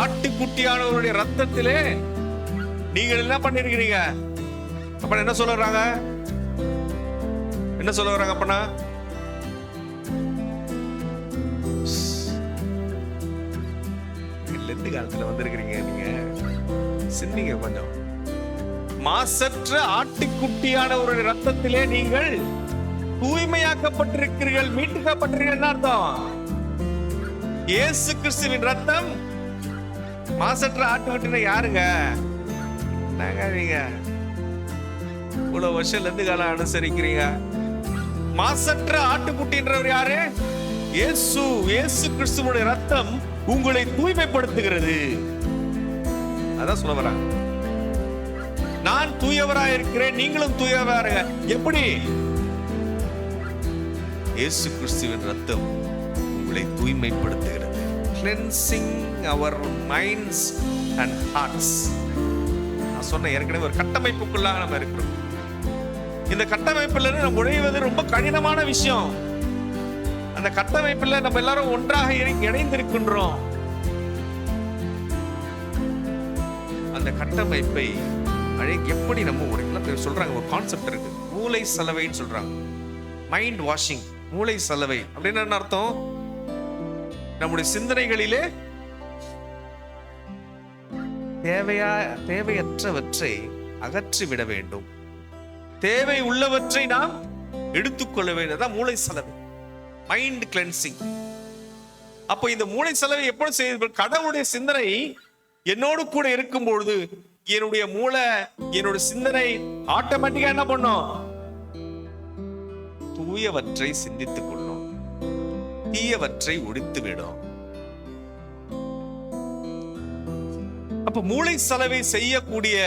ஆட்டுக்குட்டியானவருடைய ரத்தத்திலே நீங்கள் என்ன பண்ணிருக்கிறீங்க? அப்ப என்ன சொல்றாங்க? என்ன சொல்ல வராங்க? அப்பனா லெந்து காலத்துல வந்திருக்கிறீங்க நீங்க, சிந்திங்க கொஞ்சம். மாசற்ற ஆட்டுக்குட்டியானவருடைய ரத்தத்திலே நீங்கள் தூய்மையாக்கப்பட்டிருக்கிறீர்கள், மீட்கப்பட்டிருக்கிறீர்கள் அர்த்தம். இயேசு கிறிஸ்துவின் ரத்தம் மாசற்ற ஆட்டுக்குட்டினா யாருங்க? நீங்க இவ்வளவு வருஷம் லெந்து காலம் அனுசரிக்கிறீங்க. மாசற்ற ஆட்டுக்குட்டின்றவர் யாரு? இயேசு கிறிஸ்துவுடைய ரத்தம் உங்களை தூய்மைப்படுத்துகிறது. அதான் சொல்ல வராங்க. நான் தூயவராய் இருக்கிறேன், நீங்களும் தூயவராக. எப்படி? இயேசு கிறிஸ்துவின் ரத்தம் உங்களை தூய்மைப்படுத்துகிறது. cleansing our minds and hearts. நான் சொன்ன ஏற்கனவே ஒரு கட்டமைப்புக்குள்ளாக நம்ம இருக்கிறோம். இந்த கட்டமைப்புல நம்ம நுழைவது ரொம்ப கடினமான விஷயம். அந்த கட்டமைப்புல நம்ம எல்லாரும் ஒன்றாக இணைந்திருக்கின்றோம். அந்த கட்டமைப்பை எப்படி நம்ம ஒரு சொல்றாங்க, ஒரு கான்செப்ட் இருக்கு, மூளை சலவைன்னு சொல்றாங்க. மைண்ட் வாஷிங், மூளை சலவை அப்படின்னு என்ன அர்த்தம்? நம்முடைய சிந்தனைகளிலே தேவையற்றவற்றை அகற்றிவிட வேண்டும், தேவை உள்ளவற்றை நாம் எடுத்துக்கொள்ள வேண்டும். மூளை சலவை, மைண்ட் கிளென்சிங். அப்போ இந்த மூளை சலவை எப்படி செய்ய? கடவுளுடைய சிந்தனை என்னோடு கூட இருக்கும் பொழுது என்னுடைய மூளை, என்னோட சிந்தனை ஆட்டோமேட்டிக்கா என்ன பண்ணும்? தூயவற்றை சிந்தித்துக் கொள்ளும், தீயவற்றை ஒழித்து விடும். அப்ப மூளை சலவை செய்யக்கூடிய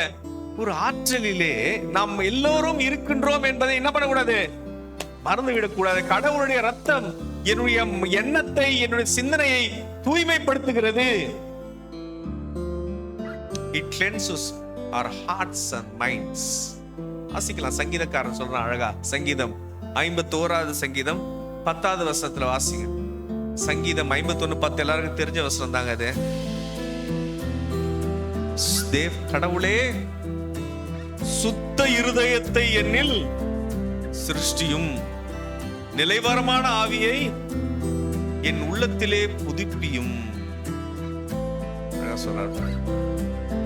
ஒரு ஆற்றலிலே நாம் எல்லோரும் இருக்கின்றோம் என்பதை என்ன பண்ணக்கூடாது, மறந்து விடக்கூடாது. கடவுளுடைய ரத்தம் என்னுடைய எண்ணத்தை, என்னுடைய சிந்தனையை தூய்மைப்படுத்துகிறது. It cleanses our hearts and minds. வாசிக்கலாம், சங்கீதக்காரன் சொல்றான் அழகா. சங்கீதம் 51வது சங்கீதம் 10வது வசனத்துல வாசிங்க. சங்கீதம் 51:10 எல்லாருக்கும் தெரிஞ்ச வசனம் தாங்க அது. கடவுளே சுத்த இருதயத்தை என்னில் சிருஷ்டியும், நிலைவரமான ஆவியை என் உள்ளத்திலே புதுப்பியும். சொல்றார்,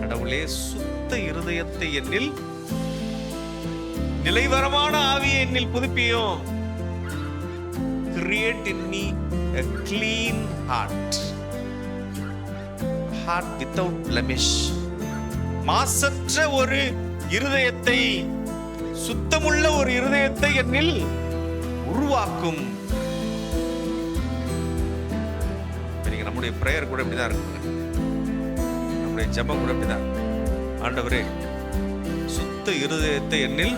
கடவுளே சுத்த இருதயத்தை என்னில், நிலைவரமான ஆவியை என்னில் புதுப்பியும். Create in me a clean heart, heart without blemish. மாசற்ற ஒரு இருதயத்தை, சுத்தமுள்ள ஒரு இருதயத்தை என்னில் உருவாக்கும். நம்முடைய பிரேயர் கூட இப்படிதான் இருக்குங்க, நம்முடைய ஜெபம் கூட இப்படிதான். ஆண்டவரே சுத்த இருதயத்தை என்னில்,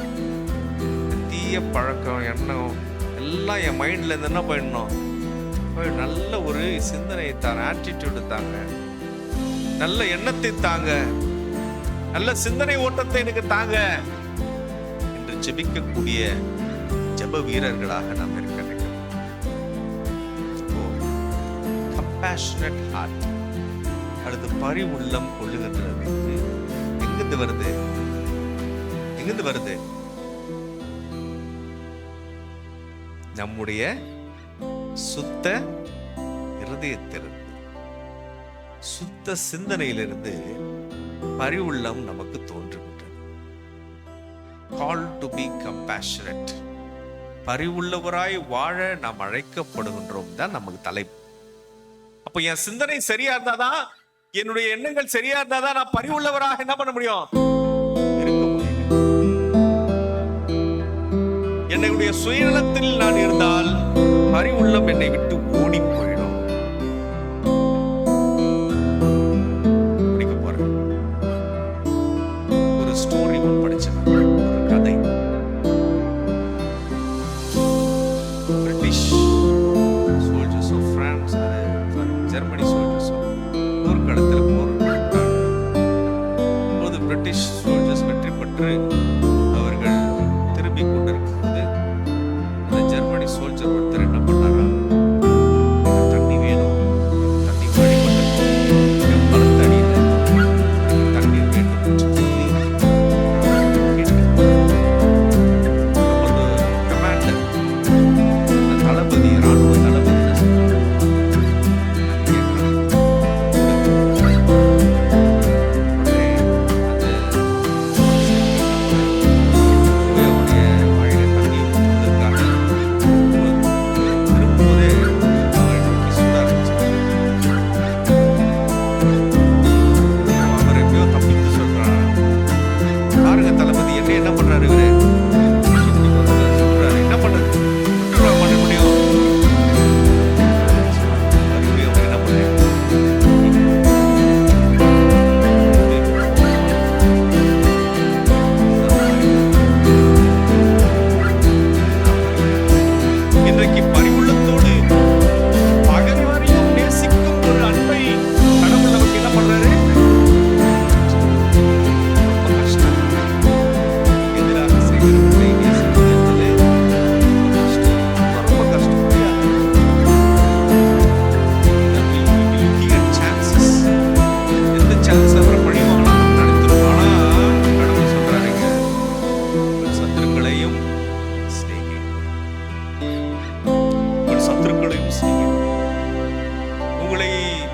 தீய பழக்கம் எண்ணம் எல்லாம் என் மைண்ட்ல இருந்து என்ன பண்ணணும், நல்ல ஒரு சிந்தனையை தாங்க, ஆட்டிடியூடு தாங்க, நல்ல எண்ணத்தை தாங்க, நல்ல சிந்தனை ஓட்டத்தை எனக்கு தாங்க என்று ஜெபிக்கக்கூடிய ஜெப வீரர்களாக நாம் இருக்க வேண்டும். Compassionate heart. அடுத்து பரிவுள்ளம் கொள்ளுகின்றது. எங்கிருந்து வருது, எங்கிருந்து வருது? நம்முடைய சுத்த இருதயத்திலிருந்து, சுத்த சிந்தனையிலிருந்து பரிவுள்ளம் நமக்கு தோன்றுகின்றது. Call to be compassionate. பரிவுள்ளவராய் வாழ நாம் அழைக்கப்படுகின்றோம் தான் நமக்கு தலைப்பு. அப்ப என் சிந்தனை சரியா இருந்தாதான், என்னுடைய எண்ணங்கள் சரியா இருந்தாதான் நான் பரிவுள்ளவராக என்ன பண்ண முடியும், இருக்க முடியும். என்னுடைய சுயநலத்தில் நான் இருந்தால் பரிவுள்ளம் என்னை விட்டு ஓடி போயிடும். படிக்க போறேன் ஒரு ஸ்டோரி ஒன்று படிச்சேன், ஒரு கதை. British soldiers of France, Germany soldiers போர்க்களத்தில் போது பிரிட்டிஷ் சோல்ஜர்ஸ் வெற்றி பெற்று அவர்கள் திரும்பிக் கொண்டிருக்கும் போது அந்த ஜெர்மனி சோல்ஜர் ஒருத்தர் என்ன பண்ணாரா, தண்ணி வேணும், தண்ணி வழிபட்டு பலத்த அடியில் தண்ணீர் வேண்டும் என்று சொல்லி கமாண்டர், தளபதி, ராணுவ தளபதி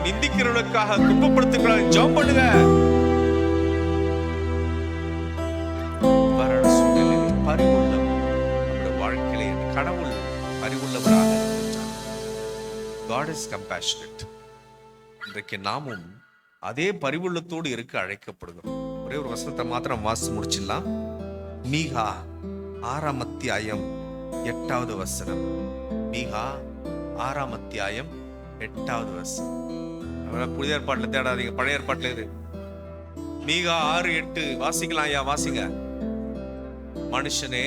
நிந்திக்கிறவர்களுக்காக துன்பப்படுத்துகிறார், ஜெபம் பண்ணுங்க. பரிவுள்ளம் நம்முடைய வாழ்க்கையில கடவுள் பரிவுள்ளவராக இருக்கிறார். God is compassionate. இன்றைக்கு நாமும் அதே பரிவுள்ளத்தோடு இருக்க அழைக்கப்படுகிறோம். ஒரே ஒரு வசனத்தை மாத்திரம் வாசித்து முடிச்சிடலாம். மீகா 6ஆம் அத்தியாயம் 8வது வசனம். மீகா 6ஆம் அத்தியாயம் 8வது வசனம். புதிய ஏற்பாட்டில் தேடாதீங்க, பழைய ஏற்பாட்டில் இரு. மீகா 6:8 வாசிக்கலாம் ஐயா, வாசிங்க. மனுஷனே,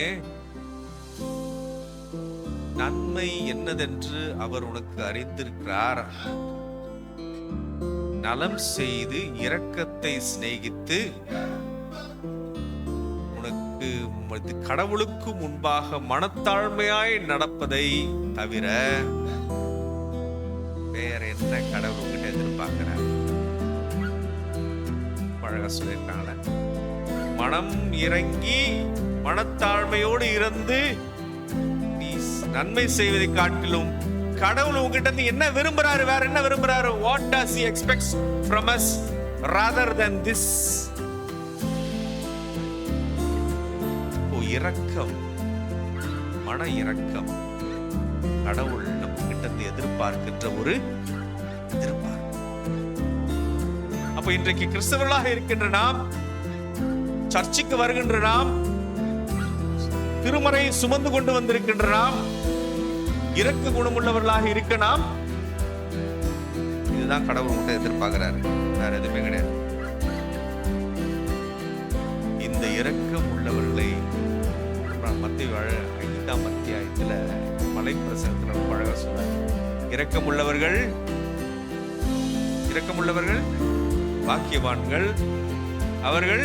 நன்மை என்னதென்று அவர் உனக்கு அறிந்திருக்கிறார். நலம் செய்து இரக்கத்தை சிநேகித்து உனக்கு கடவுளுக்கு முன்பாக மனத்தாழ்மையாய் நடப்பதை தவிர வேற என்ன கடவுள் உங்ககிட்ட எதிர்பார்க்கிறார்? அழகா சொல்லியிருக்காங்களே, மனம் இறங்கி மனத்தாழ்மையோடு இருந்து நீ நன்மை செய்வதை காட்டிலும் கடவுள் உங்ககிட்ட இருந்து என்ன விரும்புறாரு, வேற என்ன விரும்புறாரு? What does he expects from us rather than this? இரக்கம், மன இரக்கம் கடவுள் நம்ம கிட்ட இருந்து எதிர்பார்க்கின்ற ஒரு எதிர்பார்ப்பு. அப்ப இன்றைக்கு கிறிஸ்தவர்களாக இருக்கின்ற நாம், சர்ச்சுக்கு வருகின்ற நாம், திருமறை சுமந்து கொண்டு வந்திருக்கின்ற நாம், இரக்க குணமுள்ளவர்களாக இருக்க நாம், இதுதான் கடவுள் கிட்ட எதிர்பார்க்கிறாரு, வேற எதுவுமே கிடையாது. இந்த இரக்கம் உள்ளவர்களை மத்திய 5ஆம் அத்தியாயத்துல மலை பிரசங்கத்துல அழகா சொல்றாரு. இரக்கமுள்ளவர்கள் பாக்கியவான்கள், அவர்கள்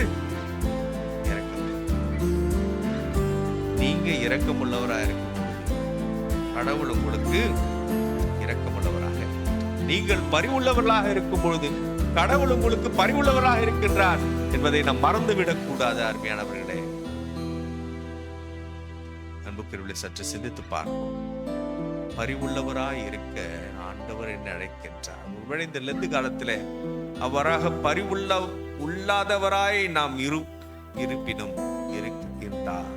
இரக்கம். நீங்க இரக்கமுள்ளவராக இருக்கும்போது கடவுள் உங்களுக்கு இரக்கமுள்ளவராக, நீங்கள் பரிவுள்ளவர்களாக இருக்கும் பொழுது கடவுள் உங்களுக்கு பரிவுள்ளவராக இருக்கின்றார் என்பதை நாம் மறந்துவிடக் கூடாது. அருமையானவர்களே, அன்புக்குரியவர்களே, சற்று சிந்தித்து பார்ப்போம். பரிவுள்ளவராய் இருக்க ஆண்டவர் என்ன அழைக்கின்றார்? ஒருவேளை இந்த லெந்து காலத்திலே அவராக உள்ளாதவராய் நாம் இருப்பினும் இருக்கின்றார்.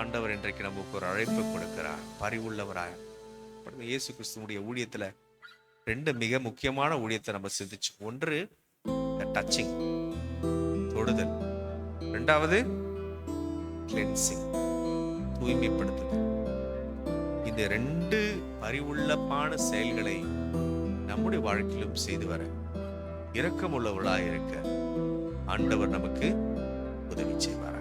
ஆண்டவர் இன்றைக்கு நமக்கு ஒரு அழைப்பு கொடுக்கிறார், பரிவுள்ளவராய். இயேசு கிறிஸ்துவுடைய ஊழியத்துல 2 மிக முக்கியமான ஊழியத்தை நம்ம சிந்திச்சு. ஒன்று டச்சிங், தொடுதல். 2வது கிளென்சிங், தூய்மைப்படுத்துதல். இந்த 2 பரிவுள்ளமான செயல்களை நம்முடைய வாழ்க்கையிலும் செய்து வர இரக்கமுள்ளவர்களாக இருக்க ஆண்டவர் நமக்கு உதவி செய்வார்.